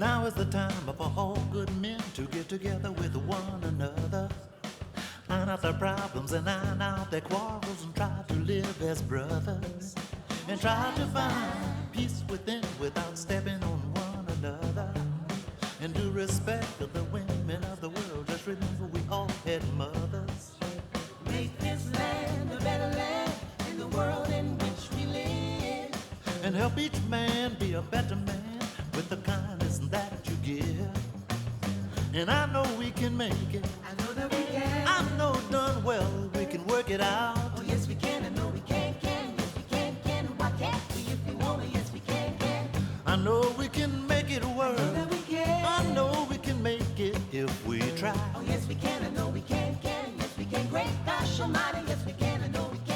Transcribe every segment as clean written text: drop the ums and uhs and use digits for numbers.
Now is the time for all good men to get together with one another, iron out their problems and iron out their quarrels, and try to live as brothers, and try to find peace within without stepping on one another. And do respect of the women of the world. Just remember we all had mothers. Make this land a better land in the world in which we live. And help each man be a better man with the kindness that you give. And I know we can make it. I know that we can. I know done well we can work it out. Oh yes we can. I know we can. Yes we can. Why can't we if we want to? Yes we can. I know we can make it work. I know that we can. I know we can make it if we try. Oh yes we can. I know we can. Yes we can. Great gosh almighty. Yes we can. I know we can.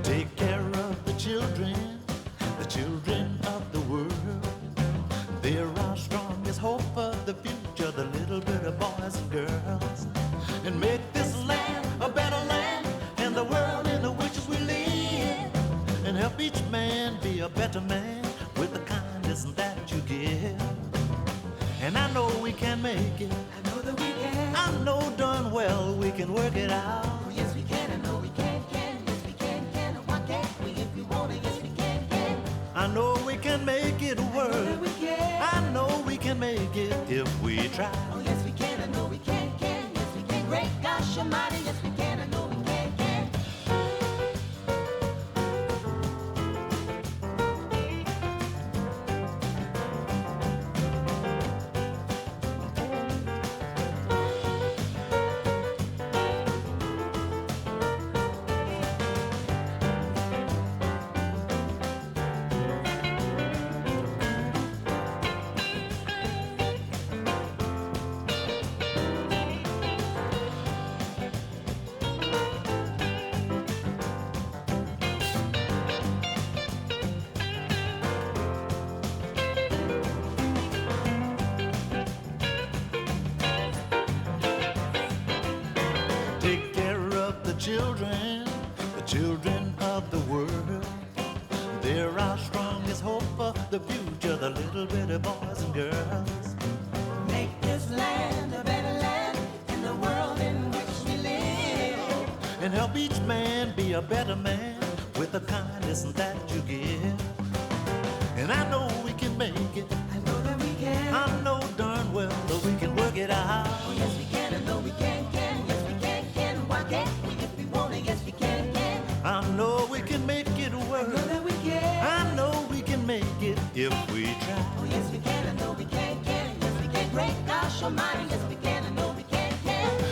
Take care of the children of the world. They're our strongest hope for the future, the little bit of boys and girls. And make this land a better land and the world in which we live. And help each man be a better man with the kindness that you give. And I know we can make it. I know that we can. I know done well we can work it out. Oh yes we can. I know we can. Yes we can. Why can't we if we want to? Yes we can. I know we can make it work. I know that we can. I know we can make it if we try. Oh yes we can. I know we can. Yes we can. Great gosh almighty. Yes we can. I know we can. Take care of the children of the world. They're our strongest hope for the future, the little bitty boys and girls. Make this land a better land in the world in which we live. And help each man be a better man with the kindness that you give. And I know we can make it. I know that we can. I know darn well that we can work it out. Oh yes we can. I know we can. Yes we can. Why can't we if we want to? Yes we can. I know we can make it work. I know that we can. I know we can make it if we try. Oh yes we can. I know we can. Yes we can. Great gosh almighty. Yes we can. I know we can.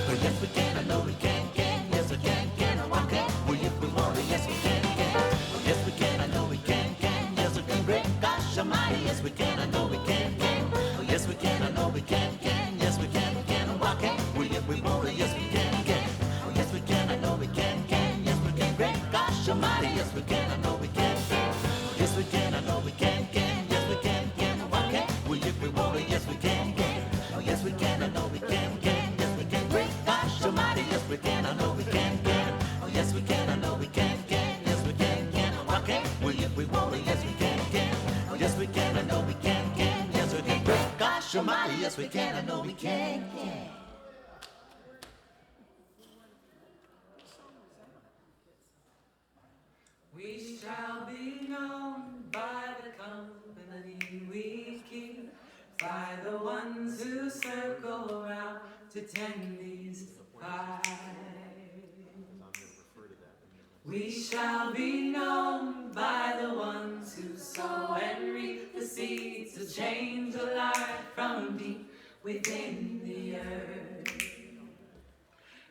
Oh yes we can. I know we can. Yes we can. Why can't we if we want to? Yes we can. Oh yes we can. I know we can. Yes we can. Great gosh almighty. Yes we can. I know we can. Oh yes we can. I know we can. Yes we can. Why can't we if we want to? Yes we can. Oh yes we can. I know we can. Yes we can. Great gosh almighty. Yes we can. I know we can. Yes we can. I know we can. Yes we can. Why can't we if we want to? Yes we can. Oh yes we can. I know we can. Yes we can. Great gosh almighty. Yes we can. I know we can. Oh yes we can. I know we can. Yes we can. Why can't we if we want to? Yes we can. Oh yes we can. I know we can. Yes we can. Great gosh almighty. Yes we can. I know we can. We shall be known by the company we keep, by the ones who circle around to tend these pipes. We shall be known by the ones who sow and reap the seeds to change a life from deep within the earth.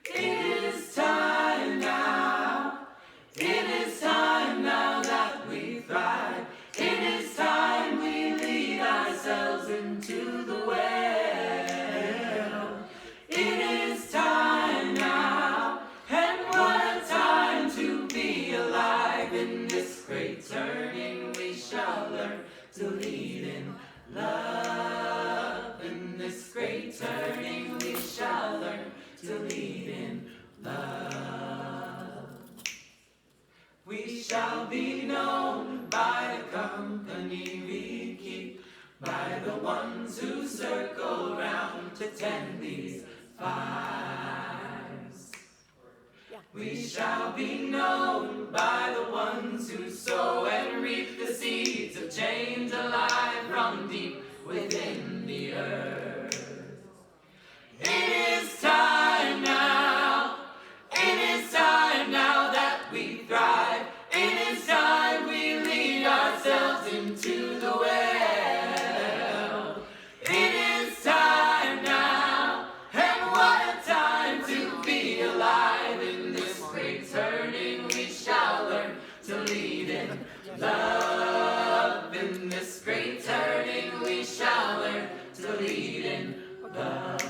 It is time now. It is time now that we thrive. It is time we lead ourselves into the world. It is time now, and what a time to be alive. In this great turning we shall learn to lead in love. In this great turning we shall learn to lead by the ones who circle round to tend these fires. We shall be known by the ones who sow and reap the seeds of change alive from deep within the earth. It is time now. It is time now that we thrive. It is time we lead ourselves into the well. It is time now, and what a time to be alive. In this great turning we shall learn to lead in love. In this great turning we shall learn to lead in love.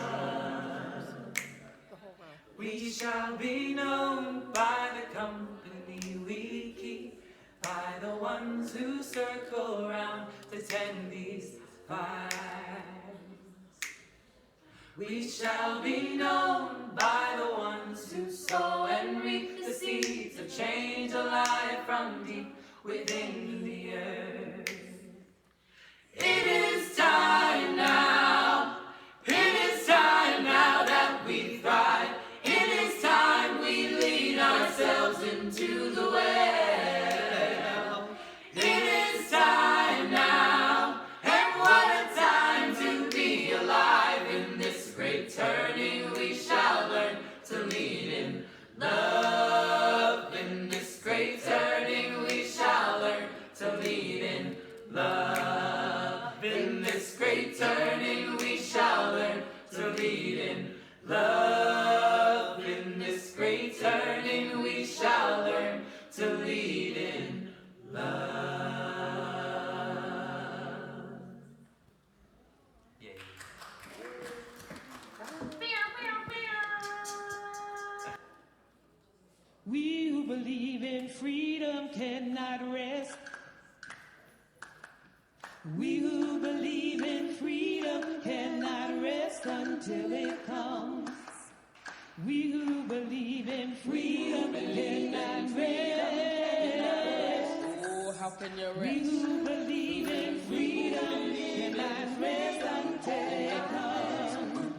We shall be known by the company we keep, by the ones who circle around to tend these fires. We shall be known by the ones who sow and reap the seeds of change alive from deep within the earth. It is time now. It is time now that we thrive. It is time we lead ourselves into the well. It is time now, and what a time to be alive. In this great turning we shall learn to lead in love. In this great turning we shall learn to lead in love. In this great turning we shall learn to lead in love. In this great turning we shall learn to lead in love. Yeah. We who believe in freedom cannot rest. We who believe in freedom cannot rest until it comes. We who believe in freedom cannot rest. Oh, how can you We rest? who believe in freedom cannot rest until it comes.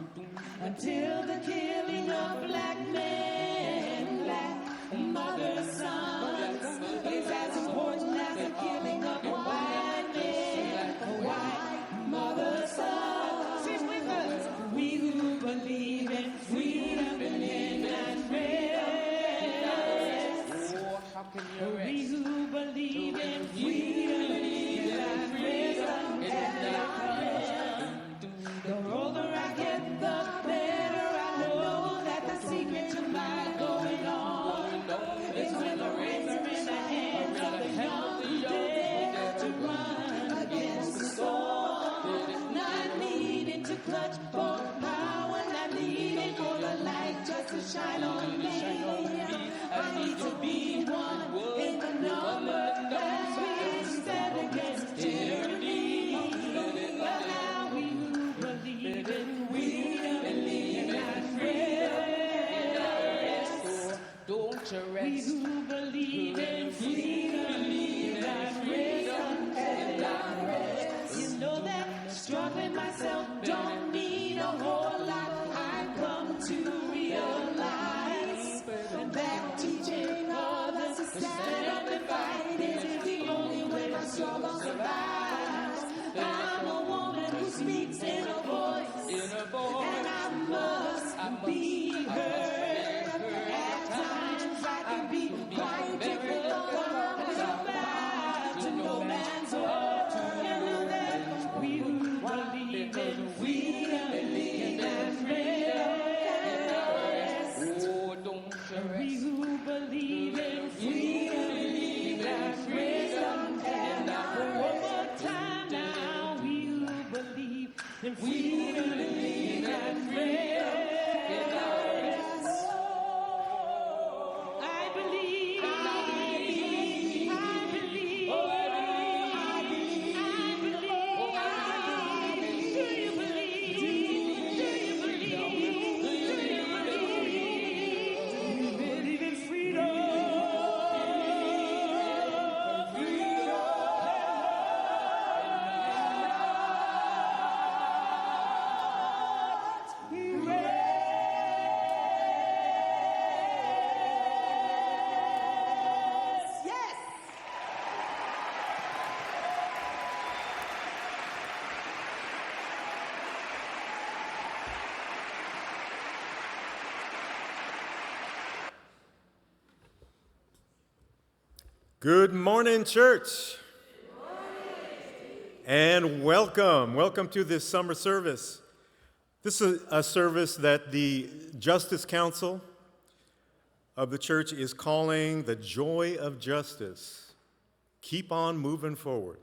Until the killing of black men, black mothers, sons is as important as the killing of white men, white mothers, sons. Sing with us. We who believe in freedom cannot rest. Oh, how can you We rest? who believe in freedom cannot rest until it comes. The older I get, the better I know that the secret to my going on is when the reins are in the hands of the young who dare to run against the storm. Not needing to clutch for power, not needing for the light just to shine on me. I need to be one in the number as we stand against tyranny. But now we who believe in freedom cannot rest. Don't you We rest? who believe in freedom cannot rest. You know that struggling myself don't mean a whole lot. I've come to realize that teaching others to stand up and fight is the only way my struggle survives. I'm a woman who speaks in a voice, and I must be heard. At times I can be quite difficult, but I'm survive to no man's word. You know that we who believe in freedom cannot rest. Oh, don't you We rest? who believe in freedom cannot rest. And one more time now, we who believe in freedom cannot rest. I believe, I believe, I believe, I believe, I believe. Do you believe? Do you believe? Do you believe? We believe in freedom. Good morning, church. And welcome. Welcome to this summer service. This is a service that the Justice Council of the church is calling the Joy of Justice. Keep on moving forward.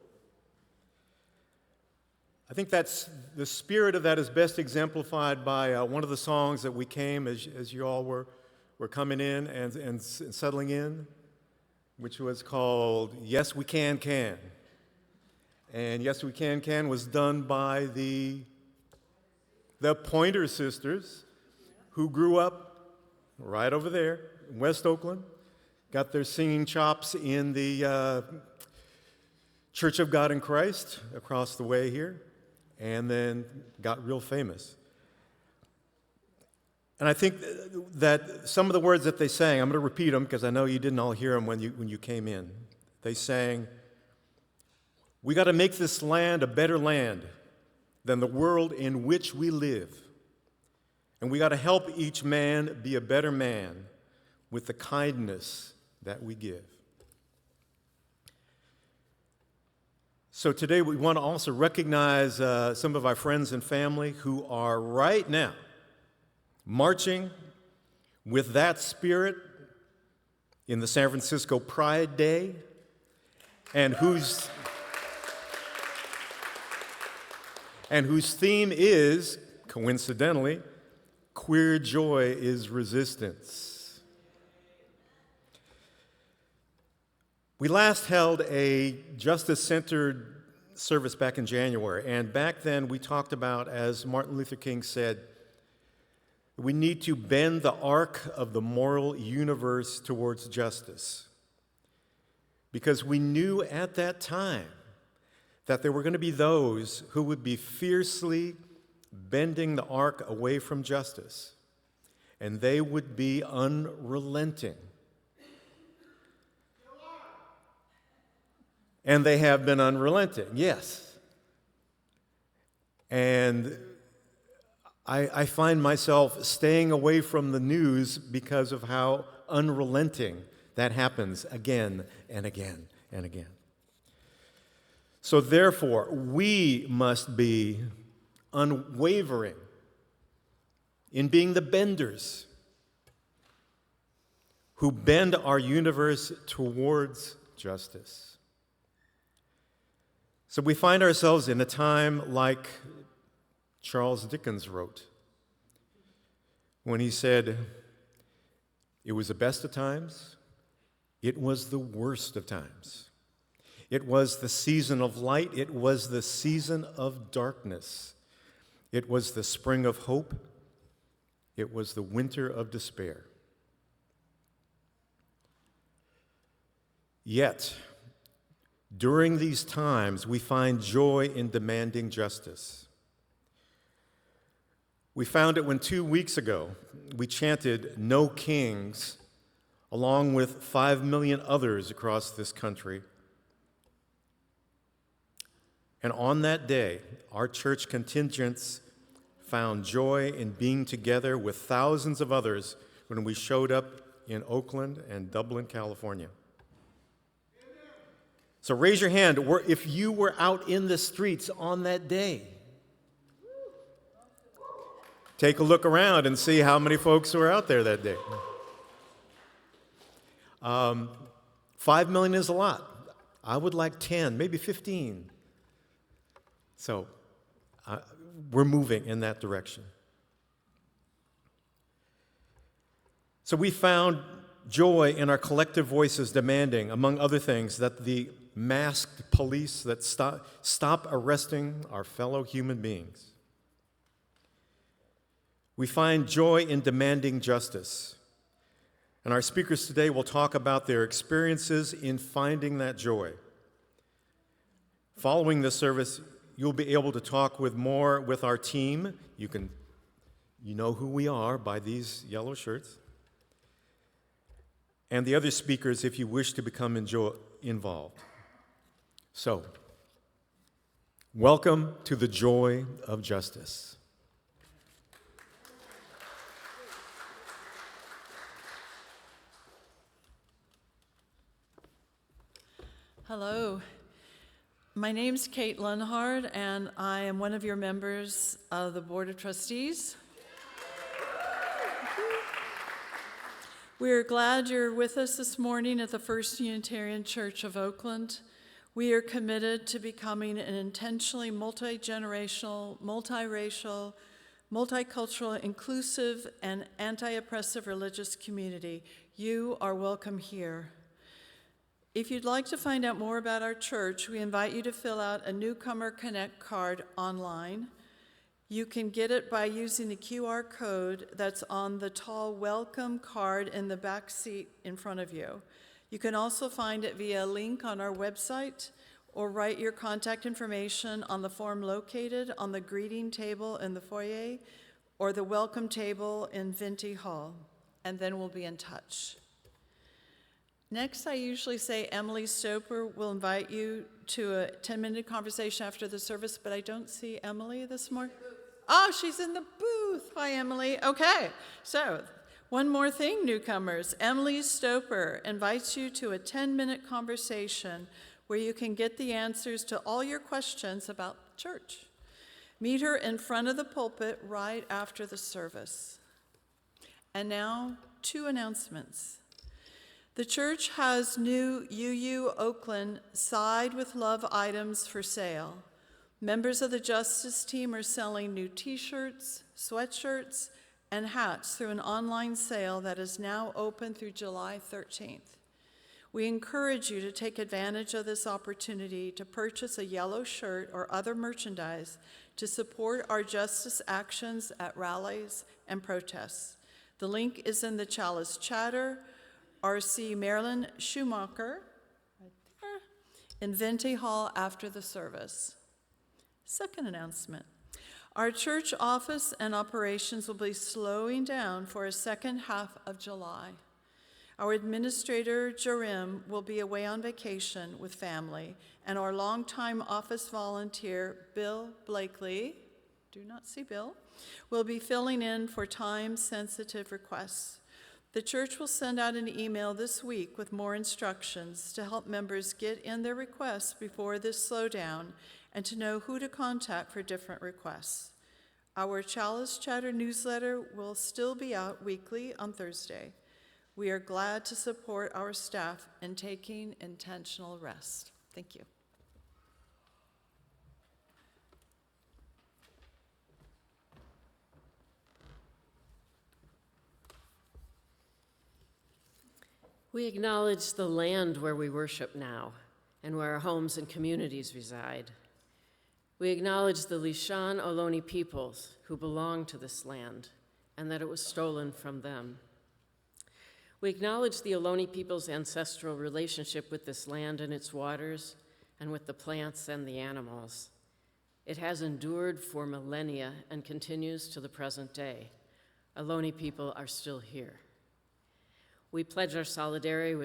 I think that's the spirit of that is best exemplified by one of the songs that we came as you all were coming in and settling in, which was called Yes We Can Can. And Yes We Can Can was done by the Pointer Sisters, who grew up right over there in West Oakland, got their singing chops in the Church of God in Christ across the way here, and then got real famous. And I think that some of the words that they sang, I'm going to repeat them because I know you didn't all hear them when you came in. They sang, "We got to make this land a better land than the world in which we live. And we got to help each man be a better man with the kindness that we give." So today we want to also recognize some of our friends and family who are right now marching with that spirit in the San Francisco Pride Day, and whose theme is, coincidentally, Queer Joy is Resistance. We last held a justice-centered service back in January, and back then we talked about, as Martin Luther King said, we need to bend the arc of the moral universe towards justice. Because we knew at that time that there were going to be those who would be fiercely bending the arc away from justice, and they would be unrelenting. And they have been unrelenting, yes. And I find myself staying away from the news because of how unrelenting that happens again and again and again. So therefore, we must be unwavering in being the benders who bend our universe towards justice. So we find ourselves in a time like Charles Dickens wrote, when he said, "It was the best of times, it was the worst of times. It was the season of light, it was the season of darkness. It was the spring of hope, it was the winter of despair." Yet, during these times, we find joy in demanding justice. We found it when 2 weeks ago we chanted "No Kings" along with 5 million others across this country. And on that day, our church contingents found joy in being together with thousands of others when we showed up in Oakland and Dublin, California. So raise your hand if you were out in the streets on that day. Take a look around and see how many folks were out there that day. 5 million is a lot. I would like 10, maybe 15. So we're moving in that direction. So we found joy in our collective voices demanding, among other things, that the masked police that stop arresting our fellow human beings. We find joy in demanding justice. And our speakers today will talk about their experiences in finding that joy. Following this service, you'll be able to talk with our team. You know who we are by these yellow shirts. And the other speakers if you wish to become involved. So, welcome to the joy of justice. Hello. My name's Kate Lunhard, and I am one of your members of the Board of Trustees. We're glad you're with us this morning at the First Unitarian Church of Oakland. We are committed to becoming an intentionally multi-generational, multiracial, multicultural, inclusive, and anti-oppressive religious community. You are welcome here. If you'd like to find out more about our church, we invite you to fill out a Newcomer Connect card online. You can get it by using the QR code that's on the tall welcome card in the back seat in front of you. You can also find it via a link on our website or write your contact information on the form located on the greeting table in the foyer or the welcome table in Venti Hall, and then we'll be in touch. Next, I usually say Emily Stoper will invite you to a 10-minute conversation after the service, but I don't see Emily this morning. Oh, she's in the booth. Hi, Emily. Okay, so one more thing, newcomers. Emily Stoper invites you to a 10-minute conversation where you can get the answers to all your questions about church. Meet her in front of the pulpit right after the service. And now, 2 announcements. The church has new UU Oakland Side with Love items for sale. Members of the Justice team are selling new t-shirts, sweatshirts, and hats through an online sale that is now open through July 13th. We encourage you to take advantage of this opportunity to purchase a yellow shirt or other merchandise to support our justice actions at rallies and protests. The link is in the Chalice Chatter. R.C. Marilyn Schumacher, right there, in Venti Hall after the service. Second announcement. Our church office and operations will be slowing down for a second half of July. Our administrator, Jerem, will be away on vacation with family, and our longtime office volunteer, Bill Blakely, do not see Bill, will be filling in for time-sensitive requests. The church will send out an email this week with more instructions to help members get in their requests before this slowdown and to know who to contact for different requests. Our Chalice Chatter newsletter will still be out weekly on Thursday. We are glad to support our staff in taking intentional rest. Thank you. We acknowledge the land where we worship now and where our homes and communities reside. We acknowledge the Lishan Ohlone peoples who belong to this land and that it was stolen from them. We acknowledge the Ohlone people's ancestral relationship with this land and its waters and with the plants and the animals. It has endured for millennia and continues to the present day. Ohlone people are still here. We pledge our solidarity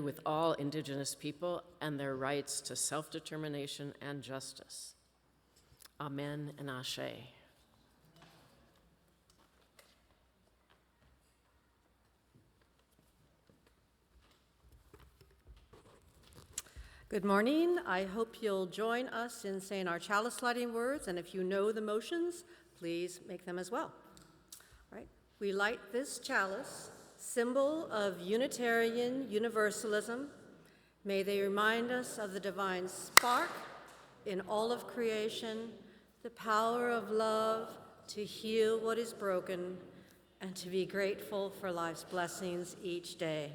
with all Indigenous people and their rights to self-determination and justice. Amen and Ashe. Good morning. I hope you'll join us in saying our chalice lighting words, and if you know the motions, please make them as well. All right. We light this chalice, symbol of Unitarian Universalism. May they remind us of the divine spark in all of creation, the power of love to heal what is broken, and to be grateful for life's blessings each day.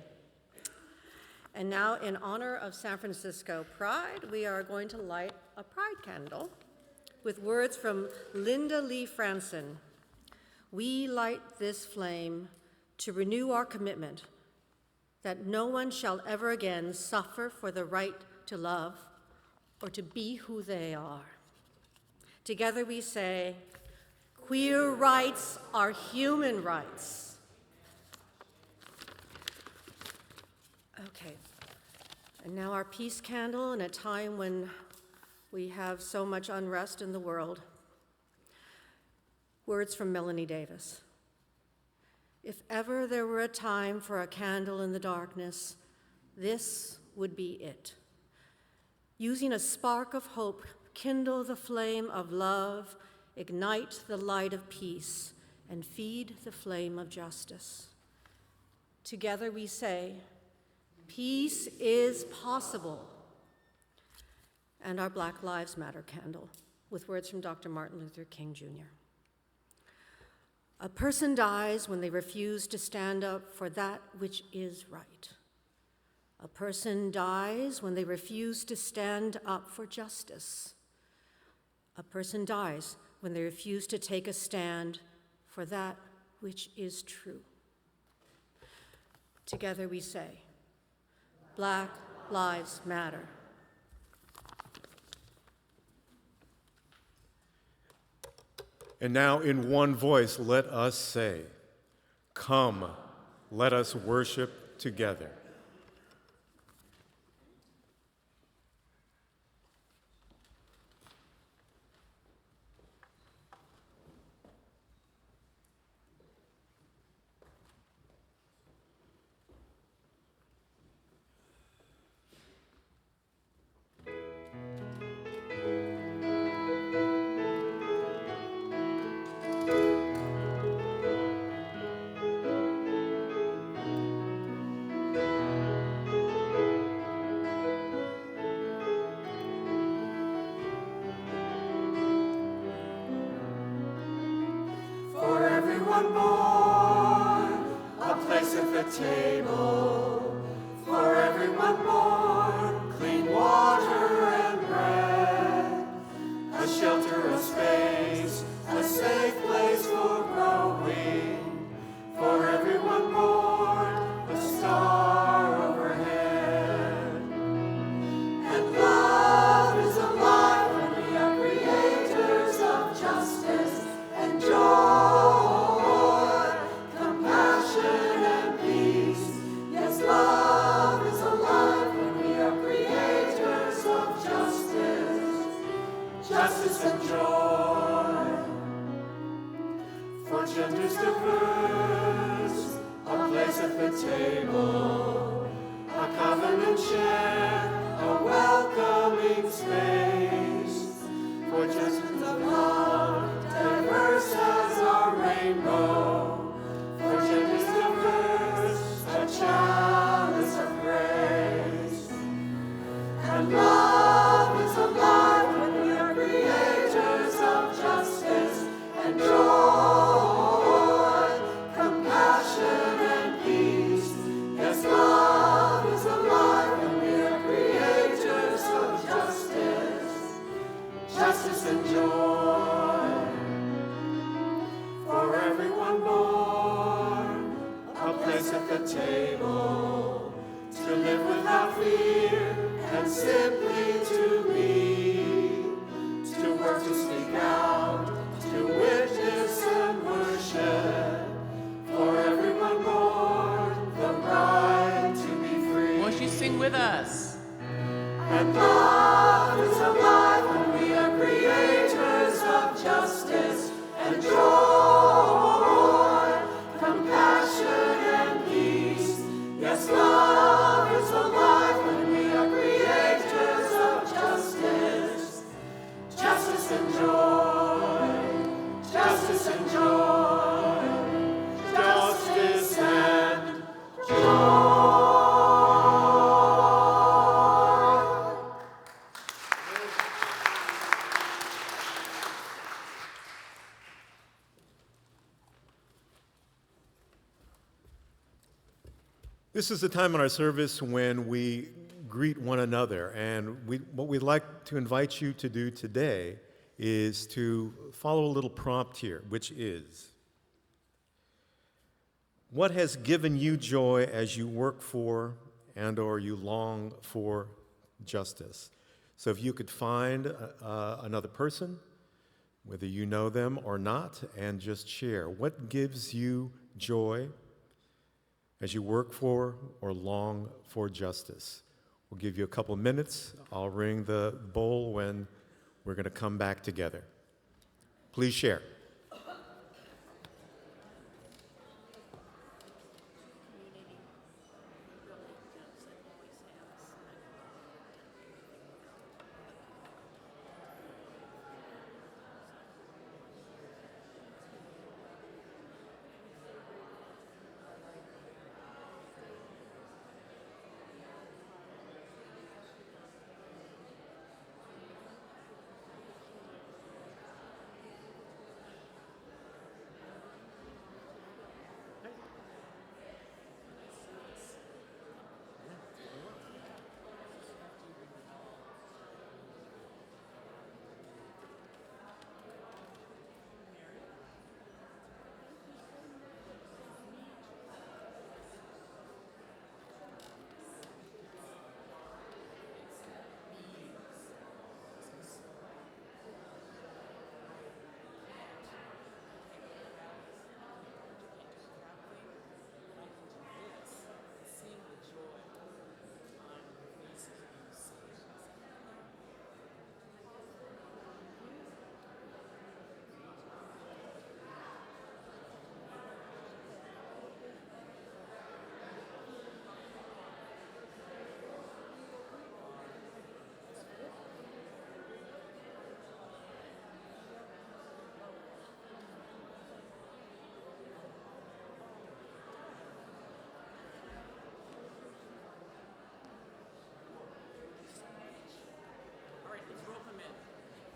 And now, in honor of San Francisco Pride, we are going to light a pride candle with words from Linda Lee Franson. We light this flame to renew our commitment that no one shall ever again suffer for the right to love or to be who they are. Together we say, queer rights are human rights. Okay, and now our peace candle in a time when we have so much unrest in the world. Words from Melanie Davis. If ever there were a time for a candle in the darkness, this would be it. Using a spark of hope, kindle the flame of love, ignite the light of peace, and feed the flame of justice. Together we say, peace is possible. And our Black Lives Matter candle, with words from Dr. Martin Luther King Jr. A person dies when they refuse to stand up for that which is right. A person dies when they refuse to stand up for justice. A person dies when they refuse to take a stand for that which is true. Together we say, Black Lives Matter. And now in one voice, let us say, come, let us worship together. For everyone born, a place at the table. For everyone born, clean water and bread. A shelter, a space, a safe place for growing. For everyone born, a star overhead. And love is alive when we are creators of justice and joy, compassion and peace. Yes, love is alive when we are creators of justice, justice and joy. For genders diverse, a place at the table, a covenant shared, a welcoming space. For genders of love, diverse as our rainbow. For genders diverse, a chalice of grace. And love is alive when we are creators of justice and joy, compassion and peace. Yes, love is alive when we are creators of justice, justice and joy. For everyone born, a place at the table, to live without fear and simply to be, to work, to speak out, to witness and worship. For everyone born, the right to be free. Won't you sing with us? And love is alive when we are creators of justice and joy, compassion and peace. Yes, love is alive when we are creators of justice, justice and joy, justice and joy, justice and joy. This is the time in our service when we greet one another, and what we'd like to invite you to do today is to follow a little prompt here, which is, what has given you joy as you work for and or you long for justice? So if you could find another person, whether you know them or not, and just share. What gives you joy as you work for or long for justice? We'll give you a couple of minutes. I'll ring the bowl when we're going to come back together. Please share.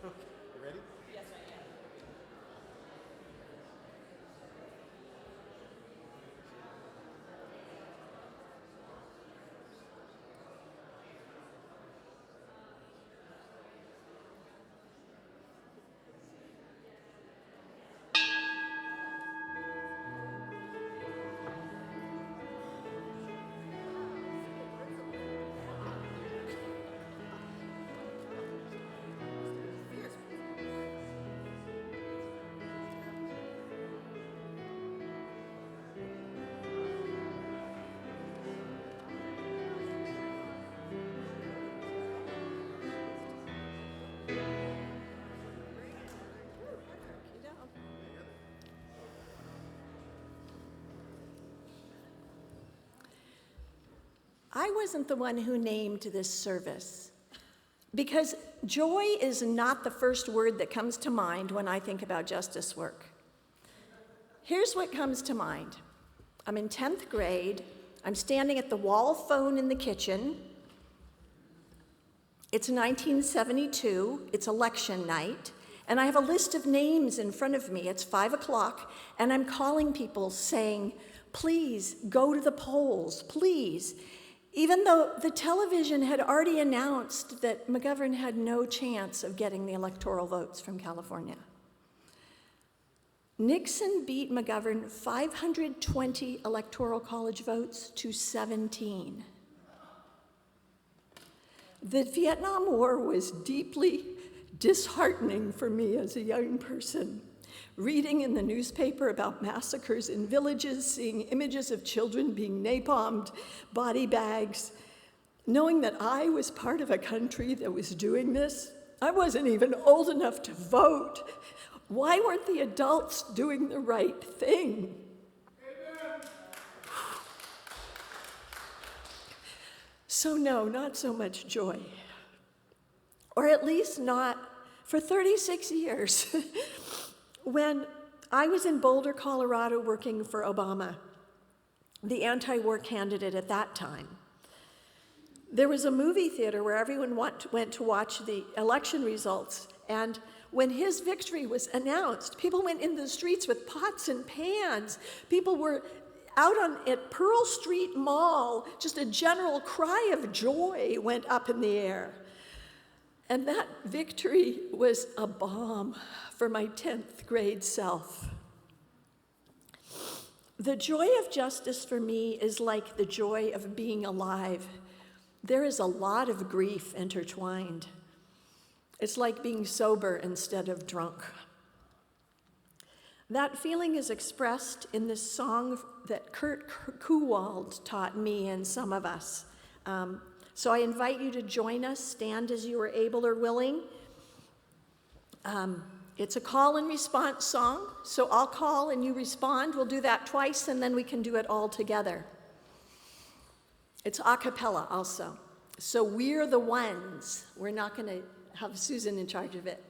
You ready? I wasn't the one who named this service, because joy is not the first word that comes to mind when I think about justice work. Here's what comes to mind. I'm in 10th grade. I'm standing at the wall phone in the kitchen. It's 1972. It's election night. And I have a list of names in front of me. It's 5 o'clock, and I'm calling people saying, please go to the polls, please. Even though the television had already announced that McGovern had no chance of getting the electoral votes from California. Nixon beat McGovern 520 electoral college votes to 17. The Vietnam War was deeply disheartening for me as a young person. Reading in the newspaper about massacres in villages, seeing images of children being napalmed, body bags, knowing that I was part of a country that was doing this. I wasn't even old enough to vote. Why weren't the adults doing the right thing? Amen. So no, not so much joy. Or at least not for 36 years. When I was in Boulder, Colorado, working for Obama, the anti-war candidate at that time, there was a movie theater where everyone went to watch the election results. And when his victory was announced, people went in the streets with pots and pans. People were out at Pearl Street Mall. Just a general cry of joy went up in the air. And that victory was a balm for my 10th grade self. The joy of justice for me is like the joy of being alive. There is a lot of grief intertwined. It's like being sober instead of drunk. That feeling is expressed in this song that Kurt Kuwald taught me and some of us. So I invite you to join us, stand as you are able or willing. It's a call and response song, so I'll call and you respond. We'll do that twice, and then we can do it all together. It's a cappella also. So we're the ones. We're not going to have Susan in charge of it.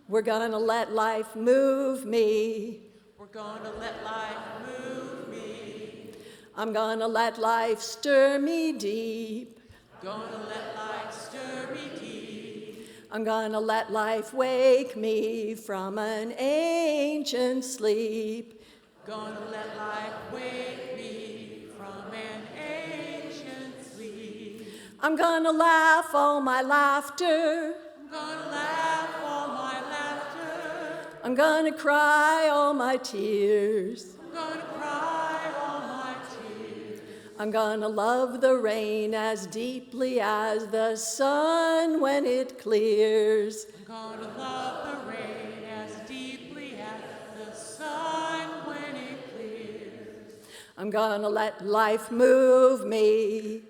We're going to let life move me. We're going to let life move me. I'm going to let life stir me deep. Gonna let life stir me deep. I'm gonna let life wake me from an ancient sleep. Gonna let life wake me from an ancient sleep. I'm gonna laugh all my laughter. I'm gonna laugh all my laughter. I'm gonna cry all my tears. I'm gonna cry all my tears. I'm gonna love the rain as deeply as the sun when it clears. I'm gonna love the rain as deeply as the sun when it clears. I'm gonna let life move me.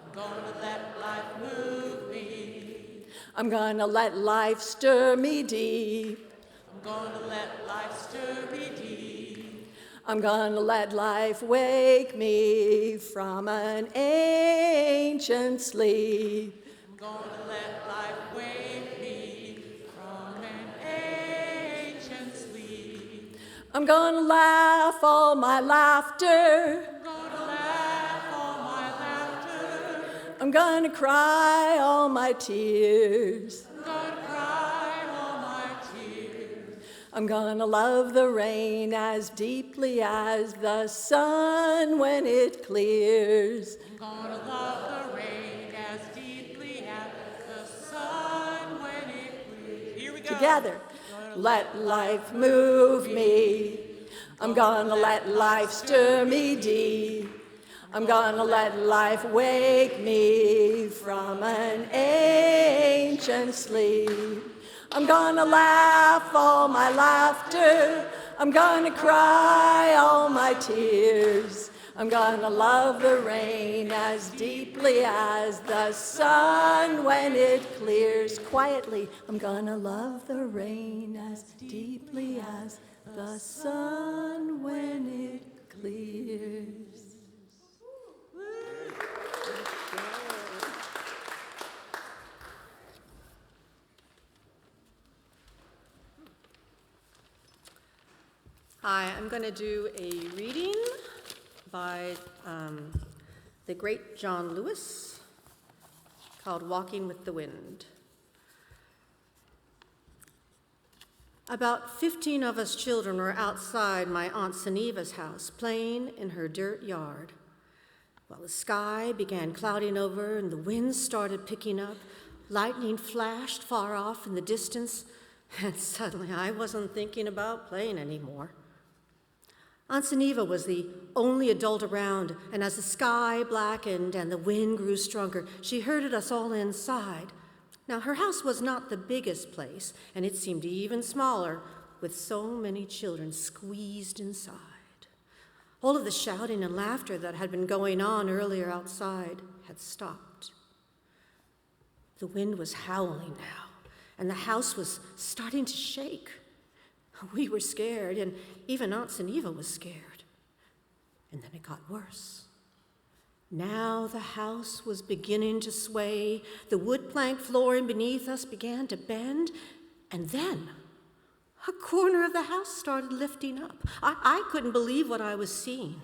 I'm gonna let life move me. I'm gonna let life stir me deep. I'm gonna let life stir me deep. I'm gonna let life wake me from an ancient sleep. I'm gonna let life wake me from an ancient sleep. I'm gonna laugh all my laughter. I'm gonna laugh all my laughter. I'm gonna cry all my tears. I'm gonna cry all I'm gonna love the rain as deeply as the sun when it clears. I'm gonna love the rain as deeply as the sun when it clears. Here we go. Together, let life move me. I'm gonna let life stir me deep. I'm gonna let life wake me from an ancient sleep. I'm gonna laugh all my laughter. I'm gonna cry all my tears. I'm gonna love the rain as deeply as the sun when it clears. Quietly, I'm gonna love the rain as deeply as the sun when it clears. Hi, I'm going to do a reading by the great John Lewis called Walking with the Wind. About 15 of us children were outside my Aunt Suneva's house, playing in her dirt yard. Well, the sky began clouding over and the wind started picking up. Lightning flashed far off in the distance, and suddenly I wasn't thinking about playing anymore. Aunt Suneva was the only adult around, and as the sky blackened and the wind grew stronger, she herded us all inside. Now, her house was not the biggest place, and it seemed even smaller with so many children squeezed inside. All of the shouting and laughter that had been going on earlier outside had stopped. The wind was howling now, and the house was starting to shake. We were scared, and even Aunt Suneva was scared. And then it got worse. Now the house was beginning to sway. The wood plank flooring beneath us began to bend, and then a corner of the house started lifting up. I couldn't believe what I was seeing.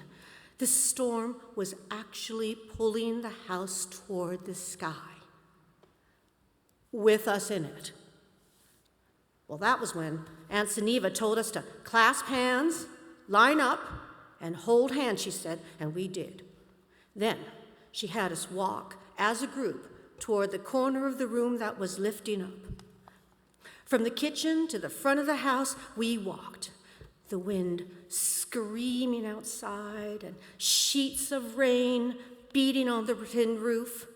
The storm was actually pulling the house toward the sky, with us in it. Well, that was when Aunt Suneva told us to clasp hands, line up, and hold hands, she said, and we did. Then she had us walk as a group toward the corner of the room that was lifting up. From the kitchen to the front of the house, we walked, the wind screaming outside and sheets of rain beating on the tin roof.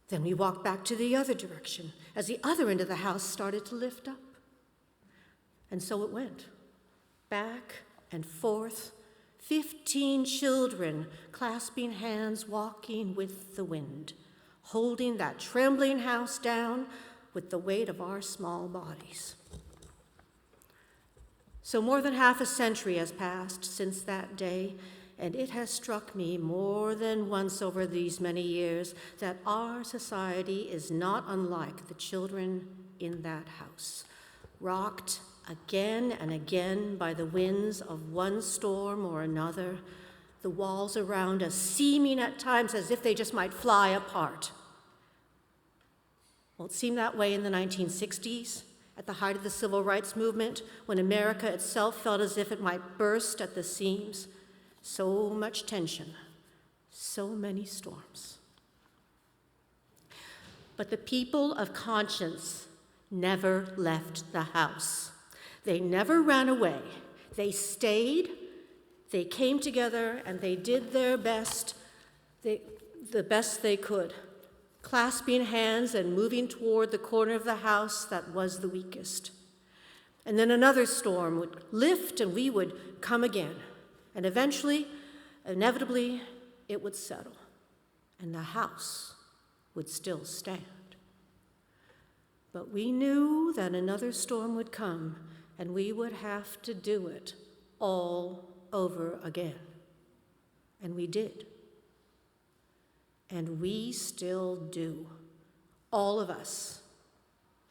Then we walked back to the other direction as the other end of the house started to lift up. And so it went, back and forth, 15 children clasping hands, walking with the wind, holding that trembling house down with the weight of our small bodies. So more than half a century has passed since that day, and it has struck me more than once over these many years that our society is not unlike the children in that house, rocked again and again by the winds of one storm or another, the walls around us seeming at times as if they just might fly apart. Well, it seemed that way in the 1960s, at the height of the civil rights movement, when America itself felt as if it might burst at the seams. So much tension, so many storms. But the people of conscience never left the house. They never ran away. They stayed, they came together, and they did their best, the best they could, clasping hands and moving toward the corner of the house that was the weakest. And then another storm would lift and we would come again. And eventually, inevitably, it would settle. And the house would still stand. But we knew that another storm would come and we would have to do it all over again. And we did. And we still do. All of us,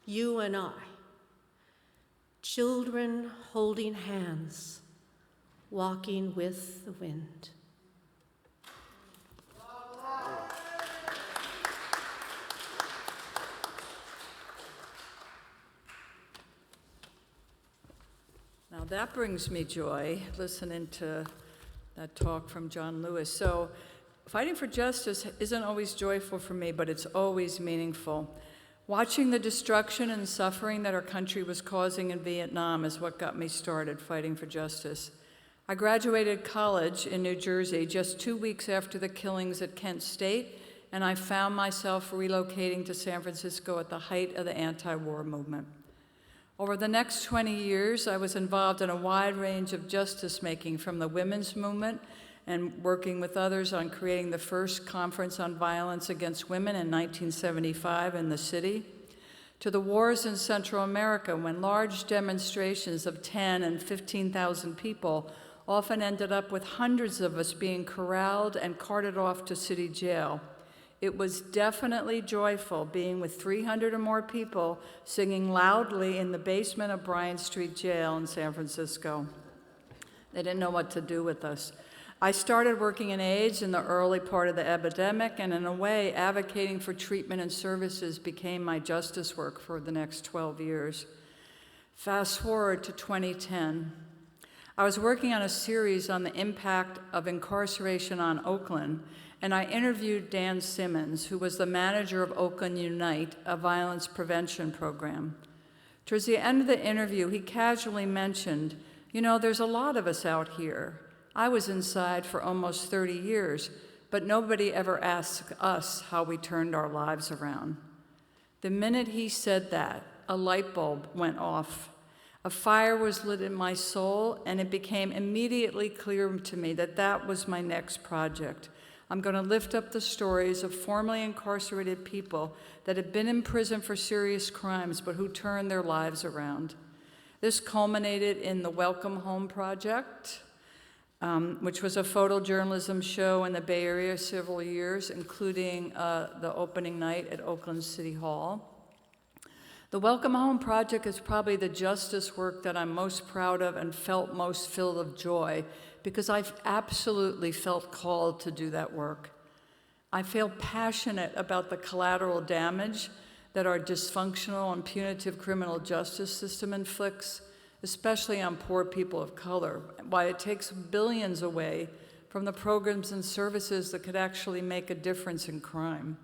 you and I, children holding hands, walking with the wind. Now that brings me joy, listening to that talk from John Lewis. So fighting for justice isn't always joyful for me, but it's always meaningful. Watching the destruction and suffering that our country was causing in Vietnam is what got me started fighting for justice. I graduated college in New Jersey just 2 weeks after the killings at Kent State, and I found myself relocating to San Francisco at the height of the anti-war movement. Over the next 20 years, I was involved in a wide range of justice making, from the women's movement and working with others on creating the first conference on violence against women in 1975 in the city, to the wars in Central America, when large demonstrations of 10 and 15,000 people often ended up with hundreds of us being corralled and carted off to city jail. It was definitely joyful being with 300 or more people singing loudly in the basement of Bryant Street Jail in San Francisco. They didn't know what to do with us. I started working in AIDS in the early part of the epidemic, and in a way, advocating for treatment and services became my justice work for the next 12 years. Fast forward to 2010. I was working on a series on the impact of incarceration on Oakland, and I interviewed Dan Simmons, who was the manager of Oakland Unite, a violence prevention program. Towards the end of the interview, he casually mentioned, there's a lot of us out here. I was inside for almost 30 years, but nobody ever asked us how we turned our lives around. The minute he said that, a light bulb went off. A fire was lit in my soul, and it became immediately clear to me that that was my next project. I'm going to lift up the stories of formerly incarcerated people that had been in prison for serious crimes, but who turned their lives around. This culminated in the Welcome Home Project, which was a photojournalism show in the Bay Area several years, including the opening night at Oakland City Hall. The Welcome Home Project is probably the justice work that I'm most proud of and felt most filled of joy, because I've absolutely felt called to do that work. I feel passionate about the collateral damage that our dysfunctional and punitive criminal justice system inflicts, especially on poor people of color, why it takes billions away from the programs and services that could actually make a difference in crime.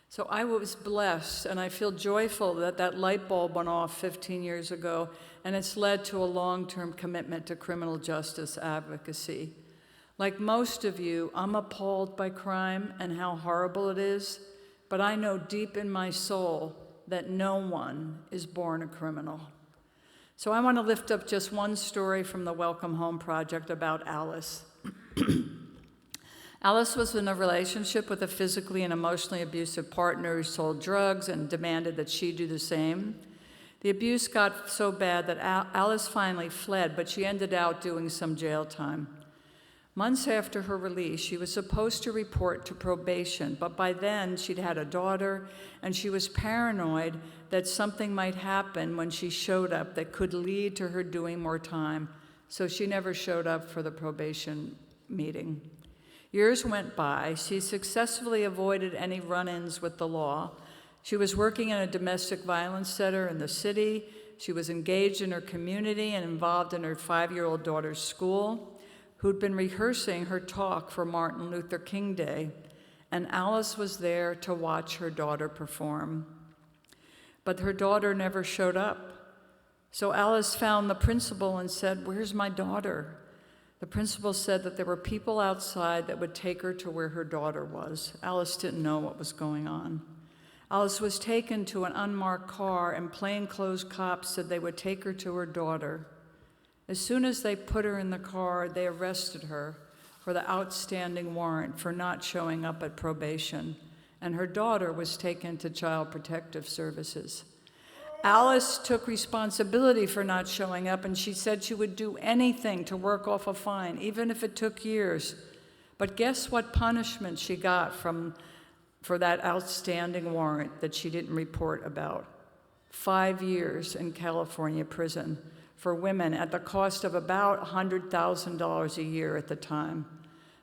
So I was blessed, and I feel joyful that that light bulb went off 15 years ago, and it's led to a long-term commitment to criminal justice advocacy. Like most of you, I'm appalled by crime and how horrible it is, but I know deep in my soul that no one is born a criminal. So I want to lift up just one story from the Welcome Home Project about Alice. Alice was in a relationship with a physically and emotionally abusive partner who sold drugs and demanded that she do the same. The abuse got so bad that Alice finally fled, but she ended up doing some jail time. Months after her release, she was supposed to report to probation, but by then she'd had a daughter, and she was paranoid that something might happen when she showed up that could lead to her doing more time, so she never showed up for the probation meeting. Years went by. She successfully avoided any run-ins with the law. She was working in a domestic violence center in the city. She was engaged in her community and involved in her 5-year-old daughter's school, who'd been rehearsing her talk for Martin Luther King Day, and Alice was there to watch her daughter perform. But her daughter never showed up. So Alice found the principal and said, "Where's my daughter?" The principal said that there were people outside that would take her to where her daughter was. Alice didn't know what was going on. Alice was taken to an unmarked car, and plainclothes cops said they would take her to her daughter. As soon as they put her in the car, they arrested her for the outstanding warrant for not showing up at probation, and her daughter was taken to Child Protective Services. Alice took responsibility for not showing up, and she said she would do anything to work off a fine, even if it took years. But guess what punishment she got for that outstanding warrant that she didn't report about? 5 years in California prison for women at the cost of about $100,000 a year at the time.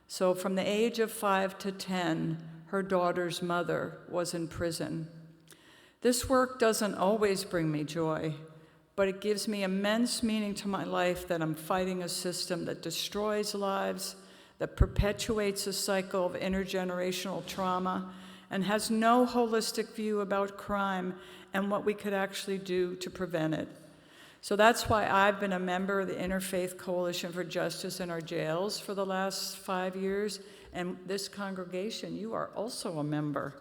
So from the age of 5 to 10, her daughter's mother was in prison. This work doesn't always bring me joy, but it gives me immense meaning to my life that I'm fighting a system that destroys lives, that perpetuates a cycle of intergenerational trauma, and has no holistic view about crime and what we could actually do to prevent it. So that's why I've been a member of the Interfaith Coalition for Justice in our jails for the last 5 years, and this congregation, you are also a member.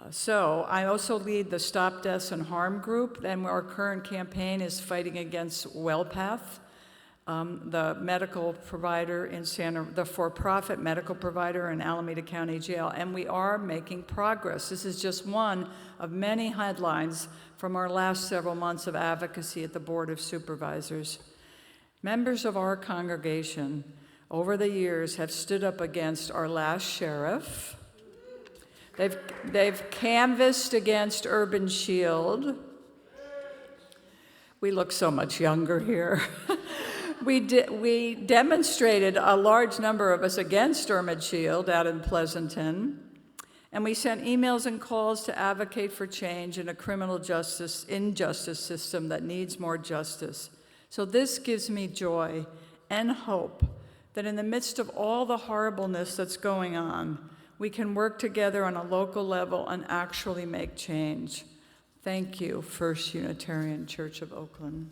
So I also lead the Stop Deaths and Harm group, and our current campaign is fighting against WellPath, the medical provider in the for-profit medical provider in Alameda County Jail, and we are making progress. This is just one of many headlines from our last several months of advocacy at the Board of Supervisors. Members of our congregation over the years have stood up against our last sheriff. They've canvassed against Urban Shield. We look so much younger here. We demonstrated, a large number of us, against Urban Shield out in Pleasanton, and we sent emails and calls to advocate for change in a criminal injustice system that needs more justice. So this gives me joy and hope that in the midst of all the horribleness that's going on, we can work together on a local level and actually make change. Thank you, First Unitarian Church of Oakland.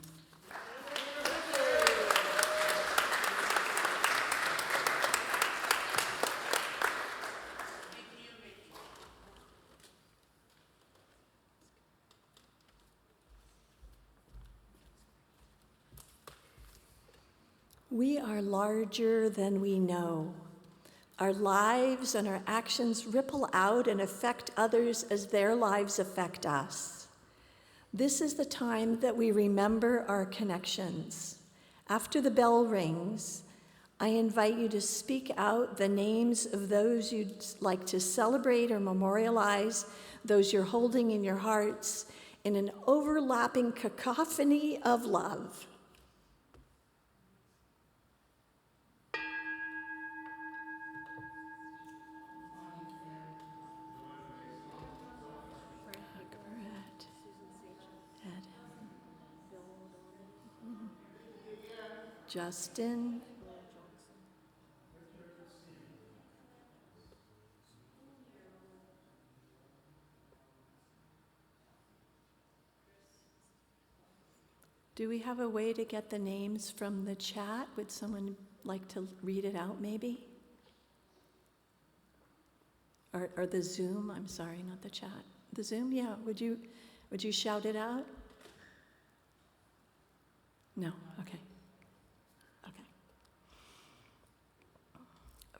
We are larger than we know. Our lives and our actions ripple out and affect others as their lives affect us. This is the time that we remember our connections. After the bell rings, I invite you to speak out the names of those you'd like to celebrate or memorialize, those you're holding in your hearts, in an overlapping cacophony of love. Justin. Do we have a way to get the names from the chat? Would someone like to read it out, maybe? Or the Zoom? I'm sorry, not the chat. The Zoom, yeah. Would you shout it out? No, okay.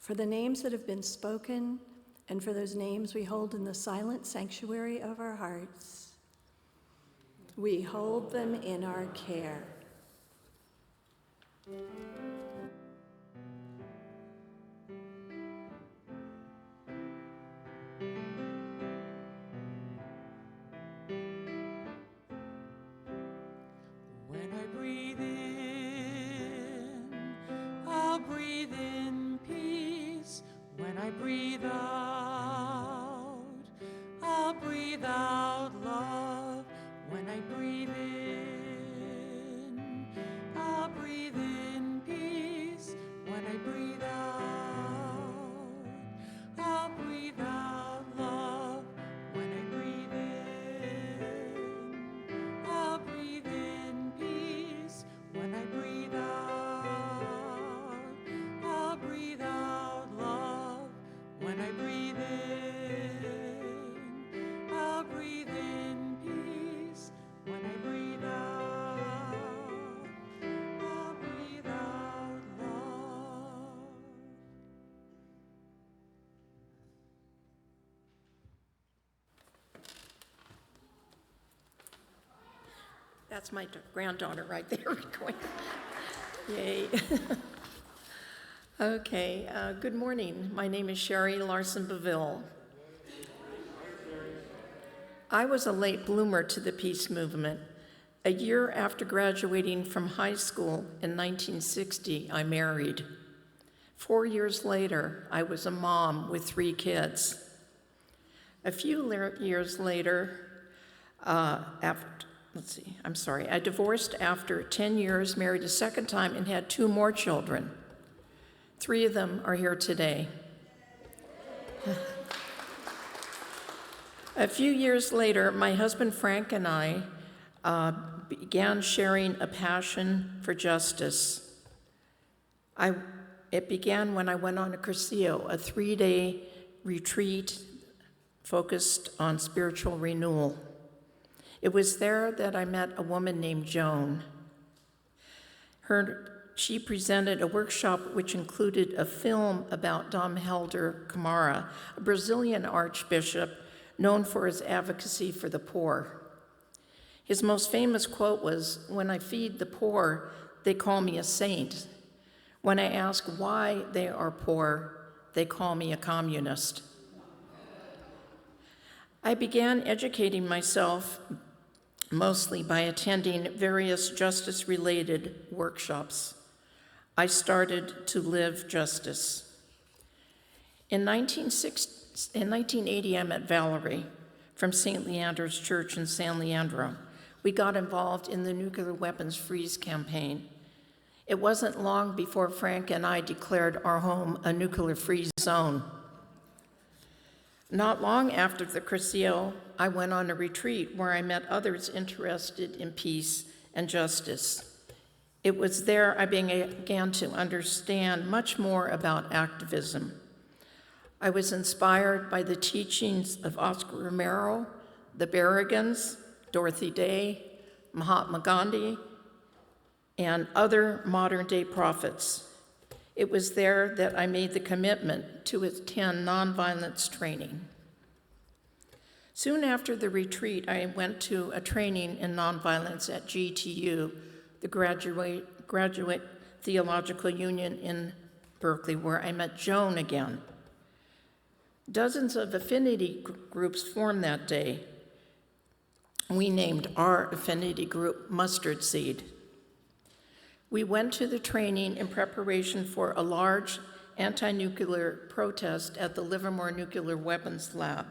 For the names that have been spoken, and for those names we hold in the silent sanctuary of our hearts, we hold them in our care. When I breathe in, I'll breathe in peace. When I breathe out, I'll breathe out love. When I breathe in, I'll breathe in peace. When I breathe out, I'll breathe out love. When I breathe in, I'll breathe in peace. When I breathe out, I'll breathe out love. When I breathe in, I'll breathe in peace. When I breathe out, I'll breathe out love. That's my granddaughter right there. Going, yay. Okay, good morning. My name is Sherry Larson-Beville. I was a late bloomer to the peace movement. A year after graduating from high school in 1960, I married. 4 years later, I was a mom with 3 kids. A few years later, I divorced after 10 years, married a second time, and had 2 more children. 3 of them are here today. A few years later, my husband Frank and I began sharing a passion for justice. It began when I went on a Cursillo, a 3-day retreat focused on spiritual renewal. It was there that I met a woman named Joan. She presented a workshop which included a film about Dom Helder Camara, a Brazilian archbishop known for his advocacy for the poor. His most famous quote was, "When I feed the poor, they call me a saint. When I ask why they are poor, they call me a communist." I began educating myself mostly by attending various justice-related workshops. I started to live justice. In 1980, I met Valerie from St. Leander's Church in San Leandro. We got involved in the nuclear weapons freeze campaign. It wasn't long before Frank and I declared our home a nuclear-free zone. Not long after the Cursillo, I went on a retreat where I met others interested in peace and justice. It was there I began to understand much more about activism. I was inspired by the teachings of Oscar Romero, the Berrigans, Dorothy Day, Mahatma Gandhi, and other modern-day prophets. It was there that I made the commitment to attend nonviolence training. Soon after the retreat, I went to a training in nonviolence at GTU, the Graduate Theological Union in Berkeley, where I met Joan again. Dozens of affinity groups formed that day. We named our affinity group Mustard Seed. We went to the training in preparation for a large anti-nuclear protest at the Livermore Nuclear Weapons Lab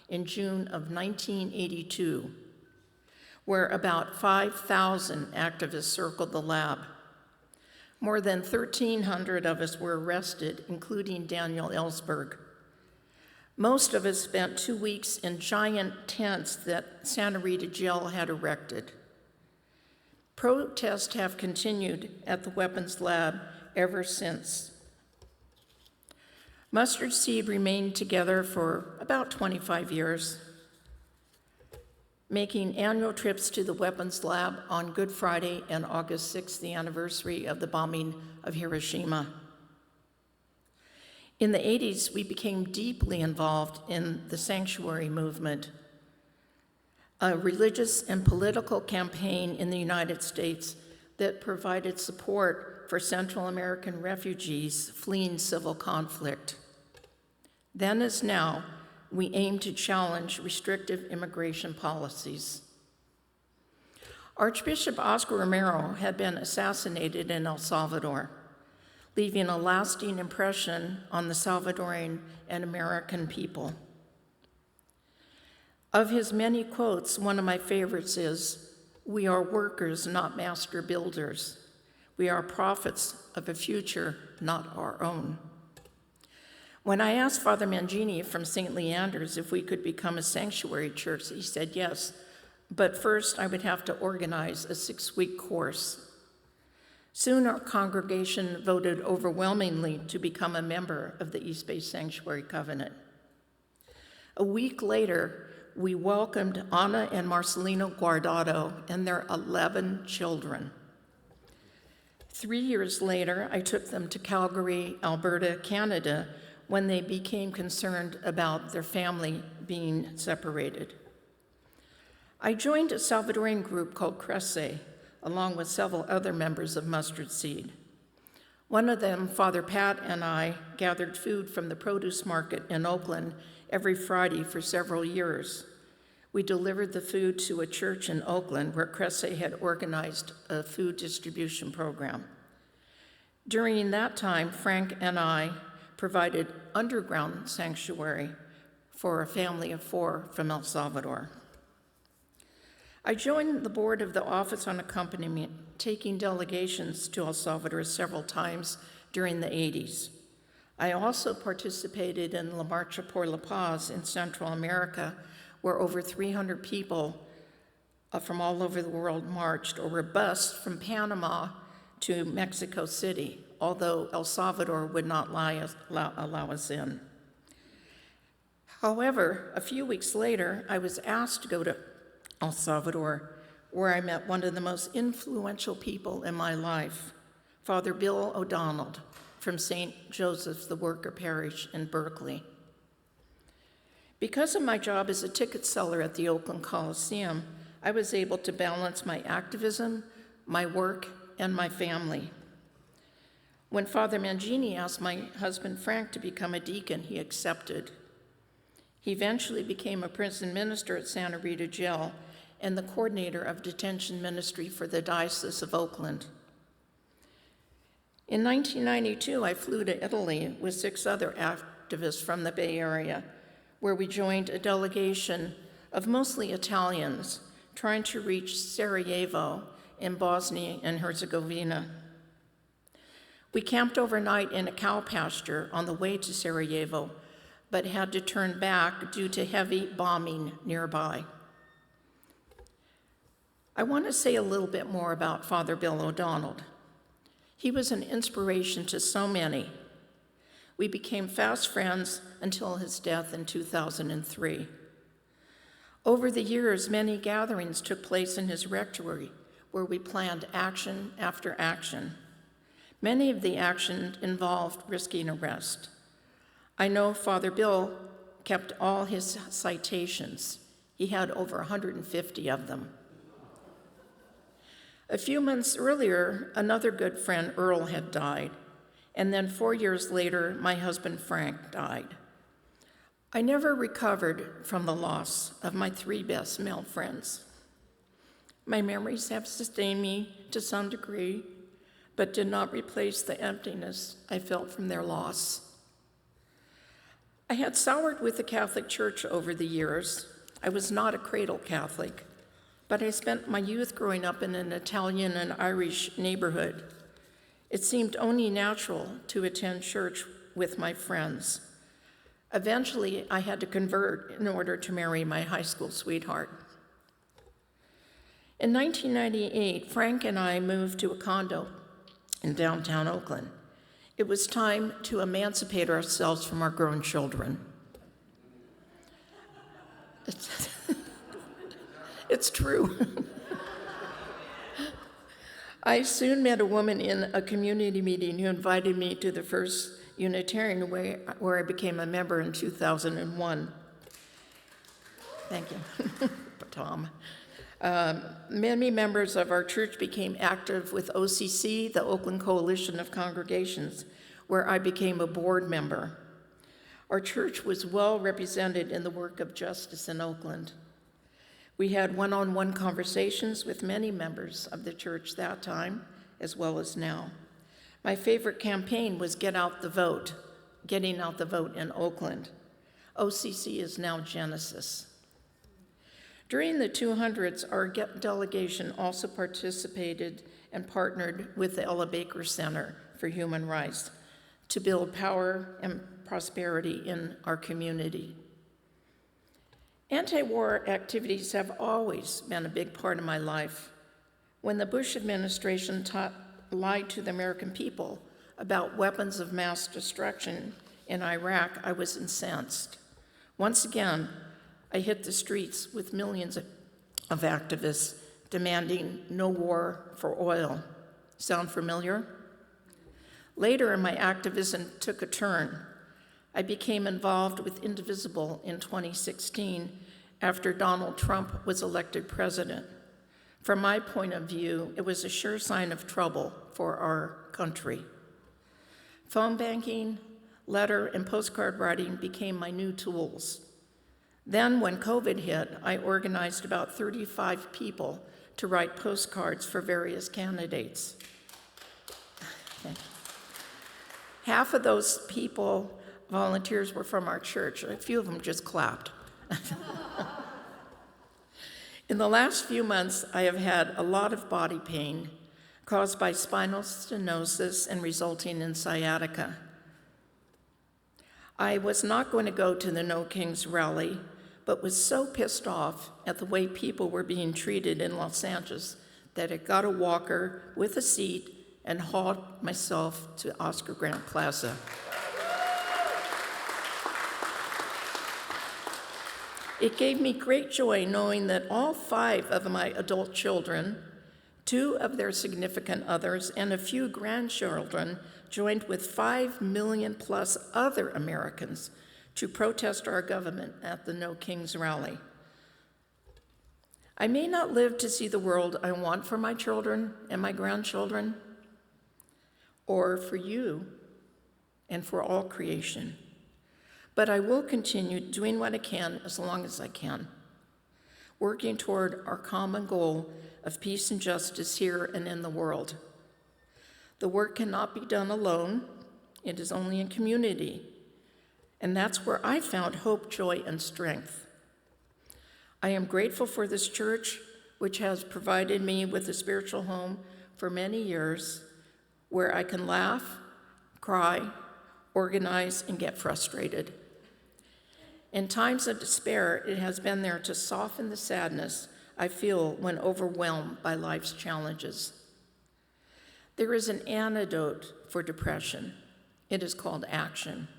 in June of 1982, where about 5,000 activists circled the lab. More than 1,300 of us were arrested, including Daniel Ellsberg. Most of us spent 2 weeks in giant tents that Santa Rita Jail had erected. Protests have continued at the weapons lab ever since. Mustard Seed remained together for about 25 years, making annual trips to the weapons lab on Good Friday and August 6th, the anniversary of the bombing of Hiroshima. In the 80s, we became deeply involved in the sanctuary movement, a religious and political campaign in the United States that provided support for Central American refugees fleeing civil conflict. Then as now, we aim to challenge restrictive immigration policies. Archbishop Oscar Romero had been assassinated in El Salvador, leaving a lasting impression on the Salvadoran and American people. Of his many quotes, one of my favorites is, "We are workers, not master builders. We are prophets of a future not our own." When I asked Father Mangini from St. Leander's if we could become a sanctuary church, he said yes, but first I would have to organize a 6-week course. Soon our congregation voted overwhelmingly to become a member of the East Bay Sanctuary Covenant. A week later, we welcomed Anna and Marcelino Guardado and their 11 children. 3 years later, I took them to Calgary, Alberta, Canada, when they became concerned about their family being separated. I joined a Salvadoran group called Cresse, along with several other members of Mustard Seed. One of them, Father Pat, and I gathered food from the produce market in Oakland every Friday for several years. We delivered the food to a church in Oakland where Cresse had organized a food distribution program. During that time, Frank and I provided underground sanctuary for a family of 4 from El Salvador. I joined the board of the Office on Accompaniment, taking delegations to El Salvador several times during the 80s. I also participated in La Marcha por la Paz in Central America, where over 300 people from all over the world marched or were bused from Panama to Mexico City, although El Salvador would not allow us in. However, a few weeks later, I was asked to go to El Salvador, where I met one of the most influential people in my life, Father Bill O'Donnell from St. Joseph's the Worker Parish in Berkeley. Because of my job as a ticket seller at the Oakland Coliseum, I was able to balance my activism, my work, and my family. When Father Mangini asked my husband Frank to become a deacon, he accepted. He eventually became a prison minister at Santa Rita Jail and the coordinator of detention ministry for the Diocese of Oakland. In 1992, I flew to Italy with 6 other activists from the Bay Area, where we joined a delegation of mostly Italians trying to reach Sarajevo in Bosnia and Herzegovina. We camped overnight in a cow pasture on the way to Sarajevo, but had to turn back due to heavy bombing nearby. I want to say a little bit more about Father Bill O'Donnell. He was an inspiration to so many. We became fast friends until his death in 2003. Over the years, many gatherings took place in his rectory where we planned action after action. Many of the actions involved risking arrest. I know Father Bill kept all his citations. He had over 150 of them. A few months earlier, another good friend, Earl, had died, and then 4 years later, my husband Frank died. I never recovered from the loss of my 3 best male friends. My memories have sustained me to some degree, but did not replace the emptiness I felt from their loss. I had soured with the Catholic Church over the years. I was not a cradle Catholic, but I spent my youth growing up in an Italian and Irish neighborhood. It seemed only natural to attend church with my friends. Eventually, I had to convert in order to marry my high school sweetheart. In 1998, Frank and I moved to a condo in downtown Oakland. It was time to emancipate ourselves from our grown children. It's true. I soon met a woman in a community meeting who invited me to the first Unitarian where I became a member in 2001. Thank you, Tom. Many members of our church became active with OCC, the Oakland Coalition of Congregations, where I became a board member. Our church was well represented in the work of justice in Oakland. We had one-on-one conversations with many members of the church that time, as well as now. My favorite campaign was getting out the vote in Oakland. OCC is now Genesis. During the 200s, our delegation also participated and partnered with the Ella Baker Center for Human Rights to build power and prosperity in our community. Anti-war activities have always been a big part of my life. When the Bush administration lied to the American people about weapons of mass destruction in Iraq, I was incensed. Once again, I hit the streets with millions of activists demanding no war for oil. Sound familiar? Later, my activism took a turn. I became involved with Indivisible in 2016 after Donald Trump was elected president. From my point of view, it was a sure sign of trouble for our country. Phone banking, letter, and postcard writing became my new tools. Then, when COVID hit, I organized about 35 people to write postcards for various candidates. Okay. Half of those people, volunteers, were from our church. A few of them just clapped. In the last few months, I have had a lot of body pain caused by spinal stenosis and resulting in sciatica. I was not going to go to the No Kings rally, but was so pissed off at the way people were being treated in Los Angeles that I got a walker with a seat and hauled myself to Oscar Grant Plaza. It gave me great joy knowing that all 5 of my adult children, 2 of their significant others, and a few grandchildren joined with 5 million plus other Americans to protest our government at the No Kings rally. I may not live to see the world I want for my children and my grandchildren, or for you and for all creation, but I will continue doing what I can as long as I can, working toward our common goal of peace and justice here and in the world. The work cannot be done alone. It is only in community. And that's where I found hope, joy, and strength. I am grateful for this church, which has provided me with a spiritual home for many years, where I can laugh, cry, organize, and get frustrated. In times of despair, it has been there to soften the sadness I feel when overwhelmed by life's challenges. There is an antidote for depression. It is called action.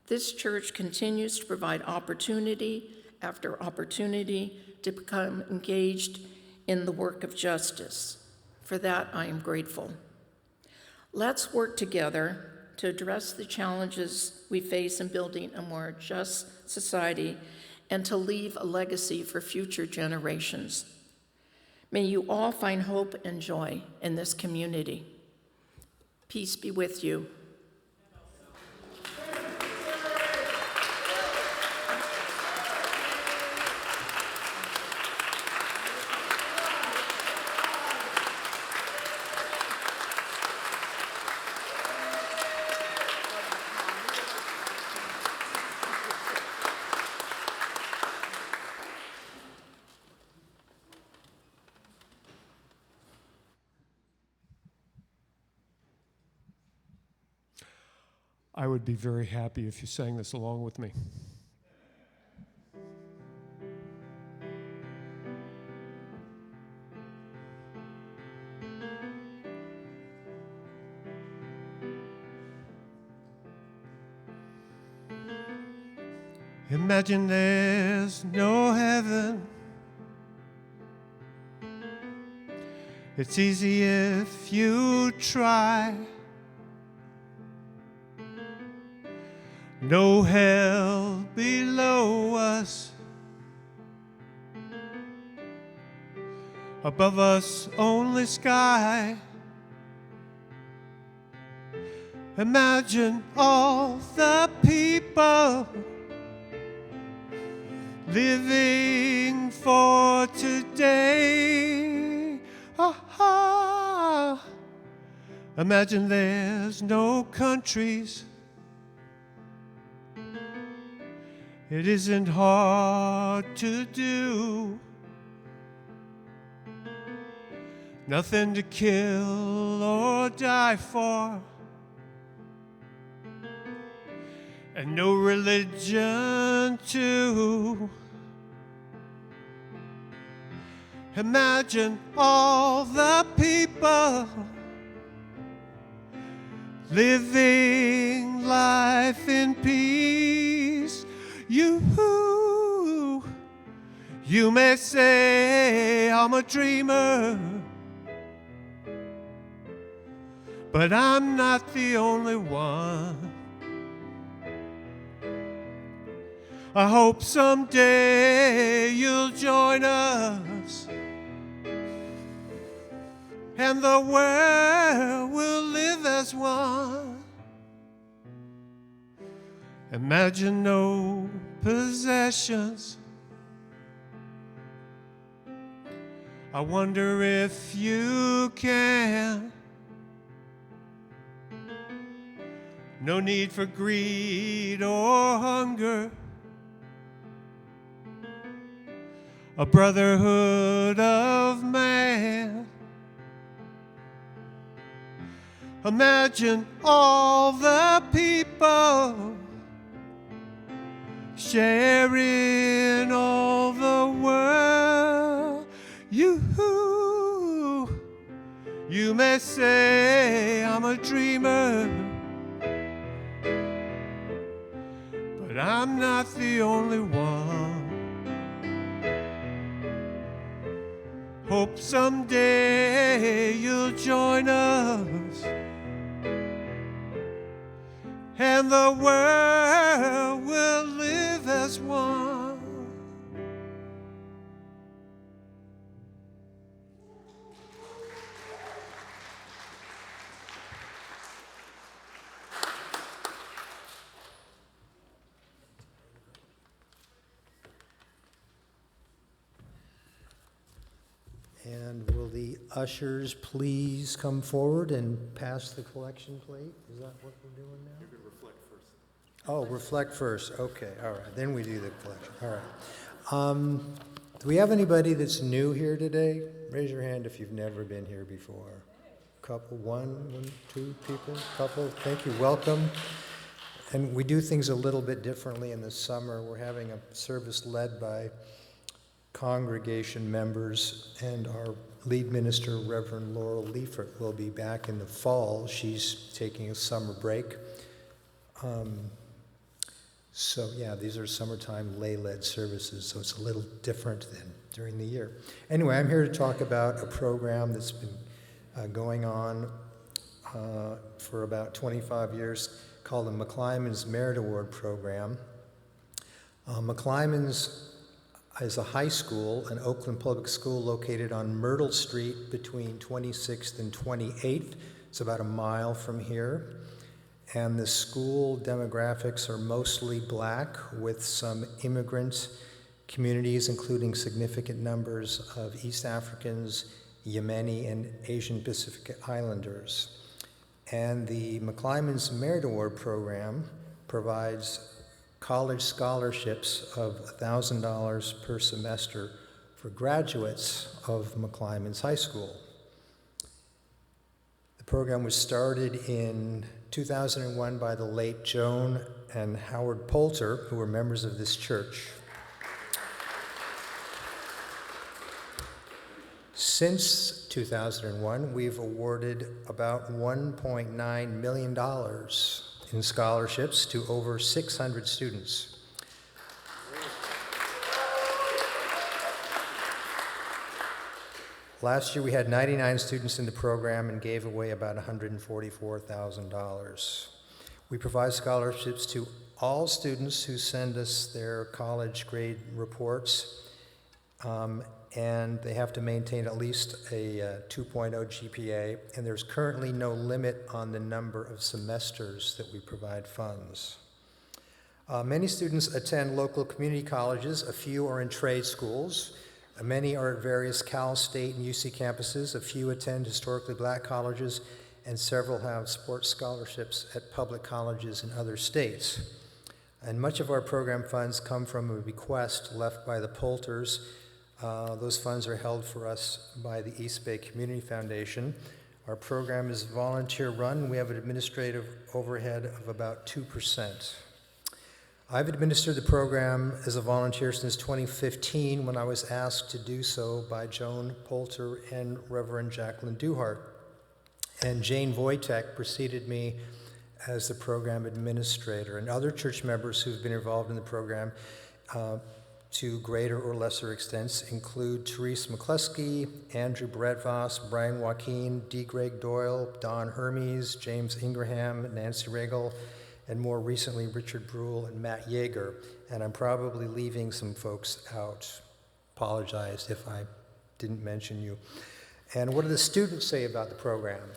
This church continues to provide opportunity after opportunity to become engaged in the work of justice. For that, I am grateful. Let's work together to address the challenges we face in building a more just society and to leave a legacy for future generations. May you all find hope and joy in this community. Peace be with you. I would be very happy if you sang this along with me. Imagine there's no heaven. It's easy if you try. No hell below us, above us only sky. Imagine all the people living for today. Imagine there's no countries. It isn't hard to do. Nothing to kill or die for. And no religion too. Imagine all the people living life in peace. You may say I'm a dreamer, but I'm not the only one. I hope someday you'll join us, and the world will live as one. Imagine no possessions. I wonder if you can. No need for greed or hunger. a brotherhood of man. Imagine all the people sharing all the world. You may say I'm a dreamer, but I'm not the only one. Hope someday you'll join us, and the world will live as one. And will the ushers please come forward and pass the collection plate? Is that what we're doing now? You could reflect first. Oh, reflect first. Okay, all right. Then we do the collection. All right. Do we have anybody that's new here today? Raise your hand if you've never been here before. Couple, one, two people, couple. Thank you. Welcome. And we do things a little bit differently in the summer. We're having a service led by congregation members, and our lead minister, Reverend Laurel Leifert, will be back in the fall. She's taking a summer break. So yeah, these are summertime lay-led services, so it's a little different than during the year. Anyway, I'm here to talk about a program that's been going on for about 25 years called the McClymonds Merit Award Program. McClymonds is a high school, an Oakland public school located on Myrtle Street between 26th and 28th. It's about a mile from here. And the school demographics are mostly black, with some immigrant communities, including significant numbers of East Africans, Yemeni, and Asian Pacific Islanders. And the McClymonds Merit Award Program provides college scholarships of $1,000 per semester for graduates of McClymonds High School. The program was started in 2001 by the late Joan and Howard Poulter, who were members of this church. Since 2001, we've awarded about $1.9 million in scholarships to over 600 students. Last year, we had 99 students in the program and gave away about $144,000. We provide scholarships to all students who send us their college grade reports, and they have to maintain at least a 2.0 GPA, and there's currently no limit on the number of semesters that we provide funds. Many students attend local community colleges. A few are in trade schools. Many are at various Cal State and UC campuses. A few attend historically black colleges, and several have sports scholarships at public colleges in other states. And much of our program funds come from a bequest left by the Poulters. Those funds are held for us by the East Bay Community Foundation. Our program is volunteer run. We have an administrative overhead of about 2%. I've administered the program as a volunteer since 2015, when I was asked to do so by Joan Poulter and Reverend Jacqueline Duhart. And Jane Wojtek preceded me as the program administrator, and other church members who've been involved in the program to greater or lesser extents include Therese McCluskey, Andrew Bredvoss, Brian Joaquin, D. Greg Doyle, Don Hermes, James Ingraham, Nancy Regal, and more recently Richard Brule and Matt Yeager. And I'm probably leaving some folks out. Apologize if I didn't mention you. And what do the students say about the program?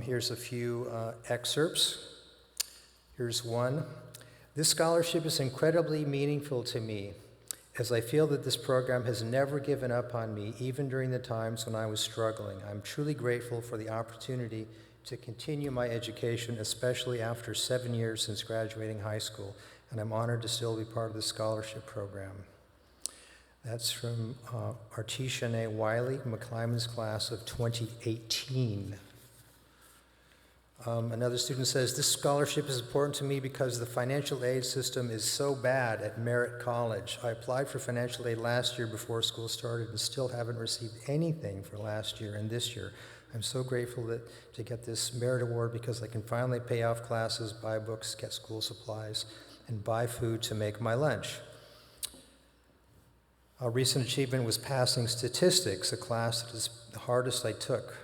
Here's a few excerpts. Here's one. This scholarship is incredibly meaningful to me, as I feel that this program has never given up on me, even during the times when I was struggling. I'm truly grateful for the opportunity to continue my education, especially after 7 years since graduating high school, and I'm honored to still be part of the scholarship program. That's from Artisha A. Wiley, McClymonds class of 2018. Another student says, this scholarship is important to me because the financial aid system is so bad at Merritt College. I applied for financial aid last year before school started and still haven't received anything for last year and this year. I'm so grateful to get this merit award because I can finally pay off classes, buy books, get school supplies, and buy food to make my lunch. A recent achievement was passing statistics, a class that is the hardest I took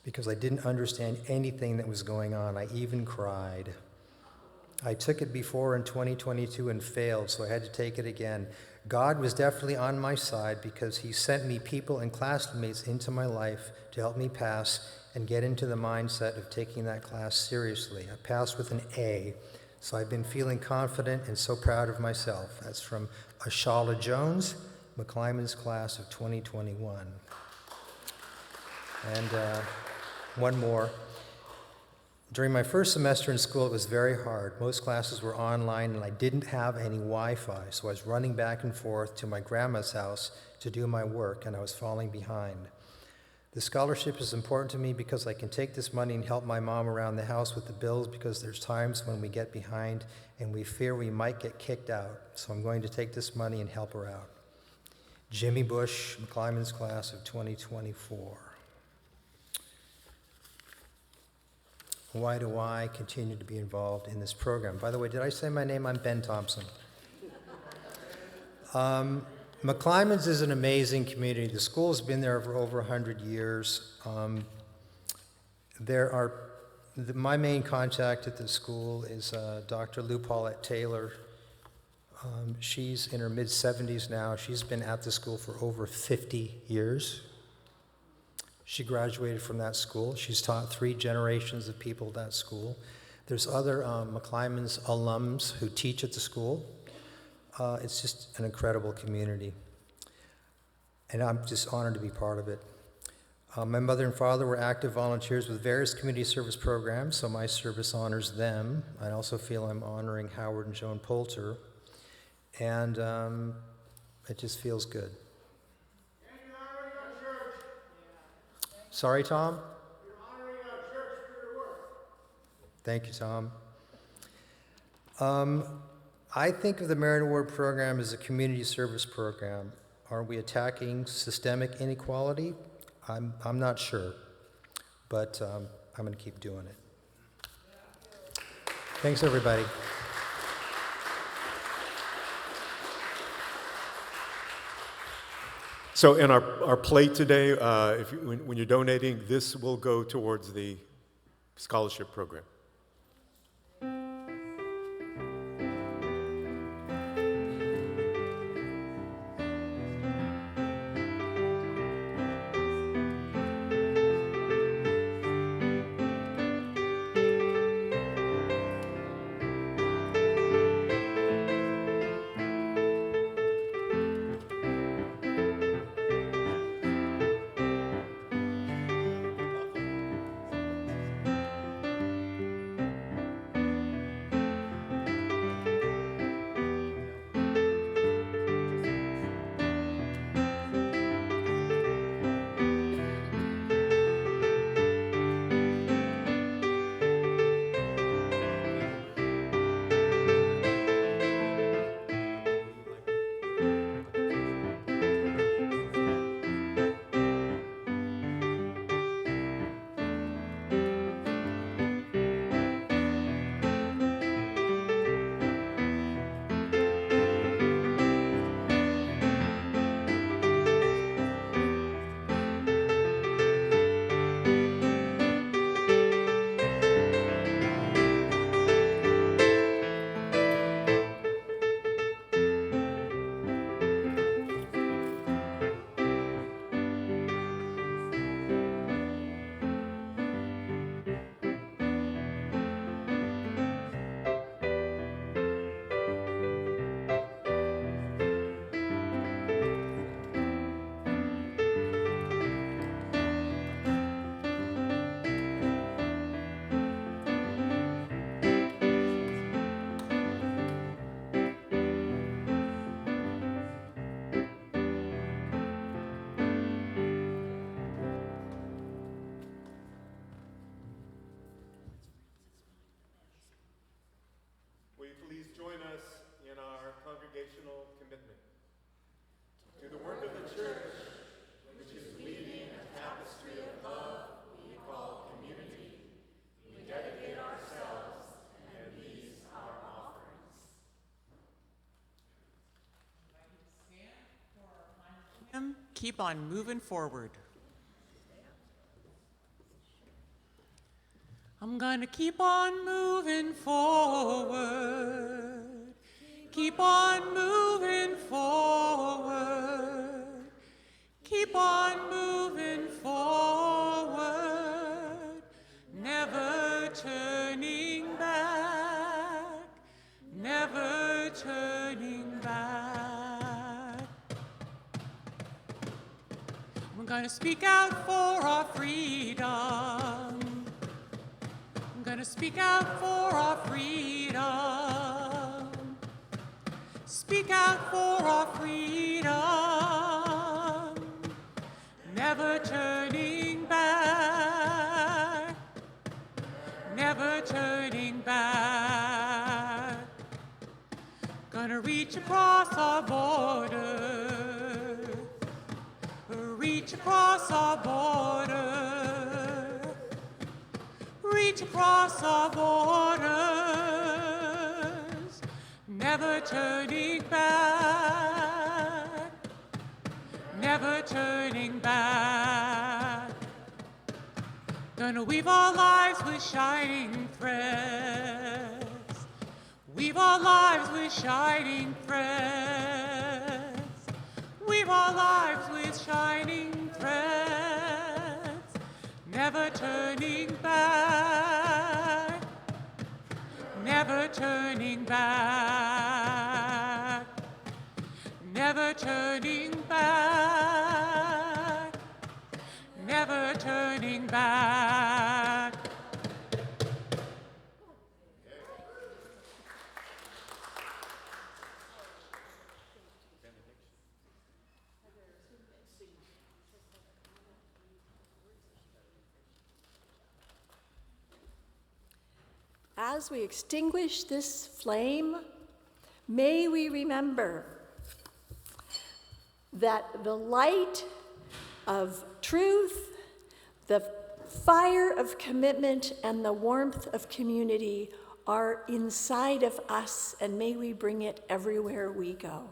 because I didn't understand anything that was going on. I even cried. I took it before in 2022 and failed, so I had to take it again. God was definitely on my side because he sent me people and classmates into my life to help me pass and get into the mindset of taking that class seriously. I passed with an A, so I've been feeling confident and so proud of myself. That's from Ashala Jones, McClymonds class of 2021. And one more. During my first semester in school, it was very hard. Most classes were online, and I didn't have any Wi-Fi, so I was running back and forth to my grandma's house to do my work, and I was falling behind. The scholarship is important to me because I can take this money and help my mom around the house with the bills because there's times when we get behind and we fear we might get kicked out. So I'm going to take this money and help her out. Jimmy Bush, McClymonds class of 2024. Why do I continue to be involved in this program? By the way, did I say my name? I'm Ben Thompson. McClymonds is an amazing community. The school has been there for over 100 years. My main contact at the school is Dr. Lou Paulette Taylor. She's in her mid-70s now. She's been at the school for over 50 years. She graduated from that school. She's taught 3 generations of people at that school. There's other McClymonds alums who teach at the school. It's just an incredible community. And I'm just honored to be part of it. My mother and father were active volunteers with various community service programs, so my service honors them. I also feel I'm honoring Howard and Joan Poulter. And it just feels good. Sorry, Tom? You're honoring our church for your work. Thank you, Tom. I think of the Merit Award program as a community service program. Are we attacking systemic inequality? I'm not sure, but I'm going to keep doing it. Thanks, everybody. So in our plate today, when you're donating, this will go towards the scholarship program. keep on moving forward. I'm gonna keep on moving forward. Keep on moving forward. Keep on moving forward. Never turning back. Never turning back. We're gonna speak out for our freedom. I'm gonna speak out for our freedom. Speak out for our freedom. Never turning back. Never turning back. Gonna reach across our border. Reach across our border. Reach across our borders. Never turning back. Never turning back. Gonna weave our lives with shining threads. Weave our lives with shining threads. Weave our lives with shining threads. Never turning back. Never turning back. Never turning back. Never turning back. As we extinguish this flame, may we remember that the light of truth, the fire of commitment, and the warmth of community are inside of us, and may we bring it everywhere we go.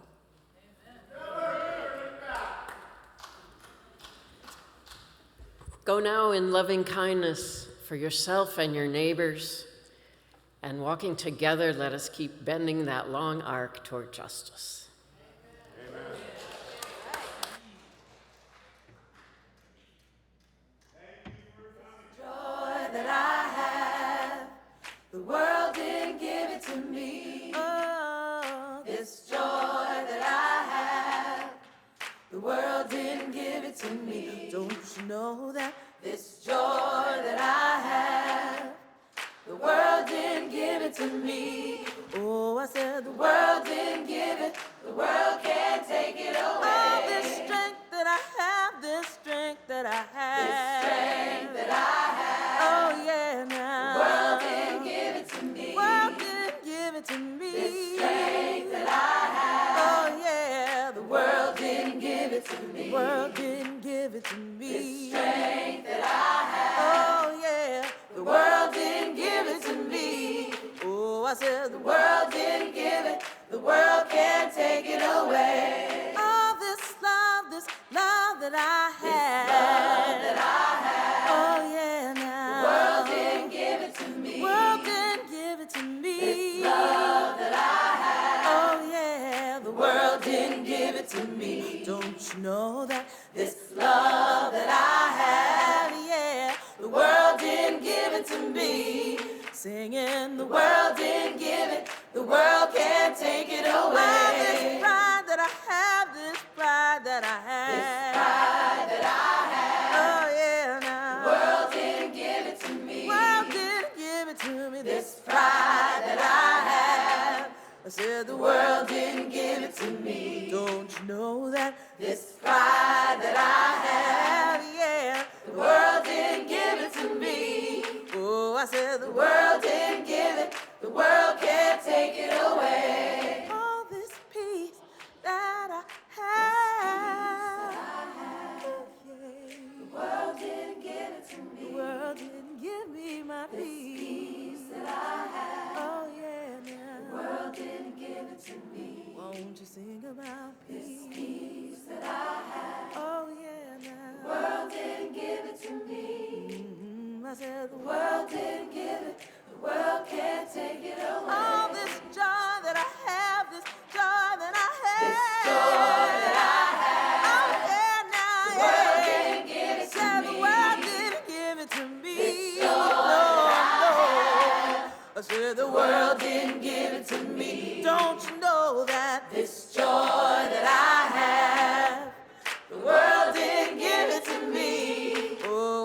Go now in loving kindness for yourself and your neighbors, and walking together, let us keep bending that long arc toward justice. Amen. Joy that I have, the world didn't give it to me. Oh, this joy that I have, the world didn't give it to me. Don't you know that this joy that I have, the world didn't give it to me. Oh, I said the world didn't give it, the world can't take it away. Oh, this strength that I have, this strength that I have, this strength that I have. Oh, yeah, now. The world didn't give it to me. The world didn't give it to me. This strength that I have. Oh, yeah. The world didn't give it to me. The world didn't give it to me. This strength that I have. Oh, yeah. The world didn't give it to me. Oh, I said the world didn't give it. The world can't take it away. Oh, this love that I have. This love that I have. Oh, yeah, now. The world didn't give it to me. The world didn't give it to me. This love that I have. Oh, yeah. The world didn't give it to me. Don't you know that this love that I have, yeah, the world didn't give it to me. Singing, the world didn't give it, the world can't take it away. Oh, this pride that I have, this pride that I have, this pride that I have. Oh, yeah, now. The world didn't give it to me. The world didn't give it to me. This pride that I have. I said the world didn't give it to me. Don't you know that this pride that I have, yeah, the world didn't give it to me. Oh, I said the world didn't give it, the world can't take it away. All this peace that I have, the world didn't give it to me. The world didn't give me my peace that I have. Oh, yeah, now. The world didn't give it to me. Won't you sing about peace? This peace that I have.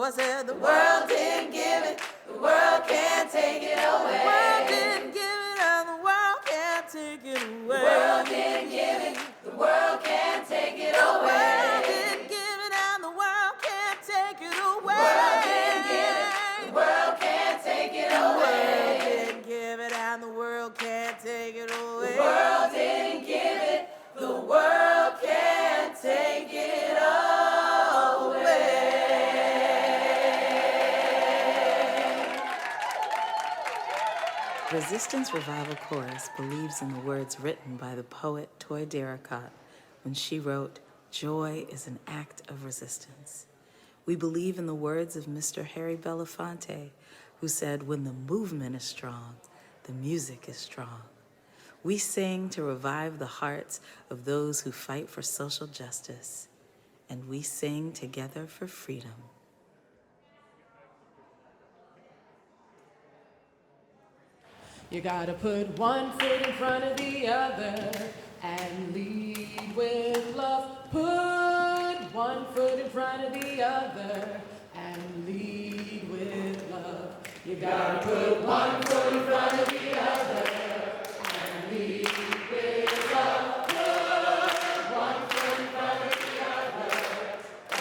I said the world didn't give it, the world can't take it away. The world didn't give it and the world can't take it away. The world didn't give it, the world can't take it away. The world didn't give it and the world can't take it away. The world didn't give it, the world can't take it away. The world didn't give it and the world can't take it away. The world didn't give it, the world can't take it away. Resistance Revival Chorus believes in the words written by the poet Toy Darracott when she wrote, "Joy is an act of resistance." We believe in the words of Mr. Harry Belafonte, who said, "When the movement is strong, the music is strong." We sing to revive the hearts of those who fight for social justice, and we sing together for freedom. You gotta put one foot in front of the other and lead with love. Put one foot in front of the other and lead with love. You gotta put one foot in front of the other and lead with love. Put one foot in front of the other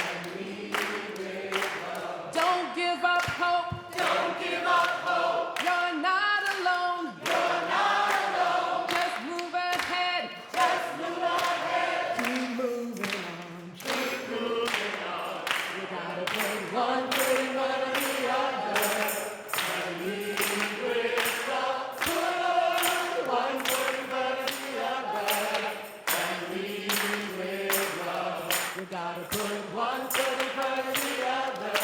and lead with love. Don't give up hope. Don't give up hope. You're not alone. You're not alone. Just move ahead. Just move ahead. Keep moving on. Keep moving on. You gotta put one foot in front of the other and lead with love. Put one foot in front of the other and lead with love. You gotta put one foot in front of the other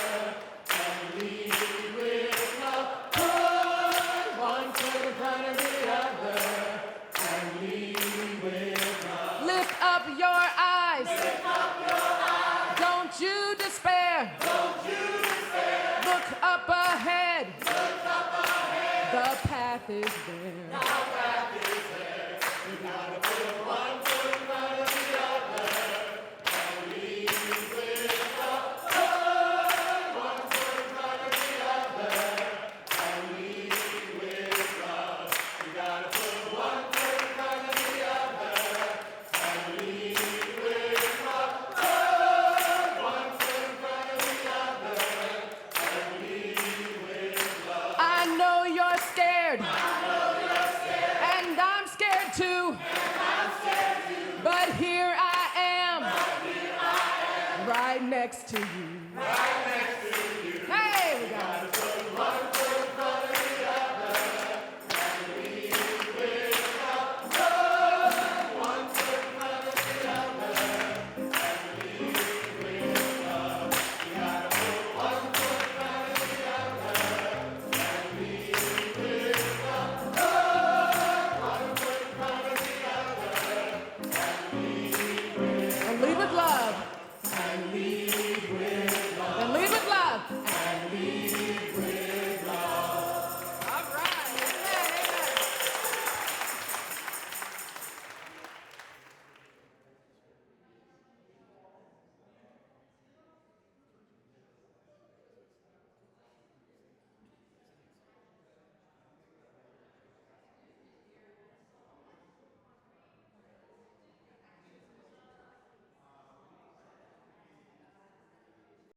and lead with love. Put one foot in front of the other and lead with love. Lift up your eyes. Lift up your eyes. Don't you despair. Don't you despair. Look up ahead. Look up ahead. The path is there. The path is there. You gotta put one foot in front of the other and lead with love. Put one foot in front of the other and lead with love. You gotta put one foot in front of the other and lead with love. Put one foot in front of the other and lead with love. I know you're scared. I know you're scared. And I'm scared too. And I'm scared too. But here I am. But here I am. Right next to you. Right next to you.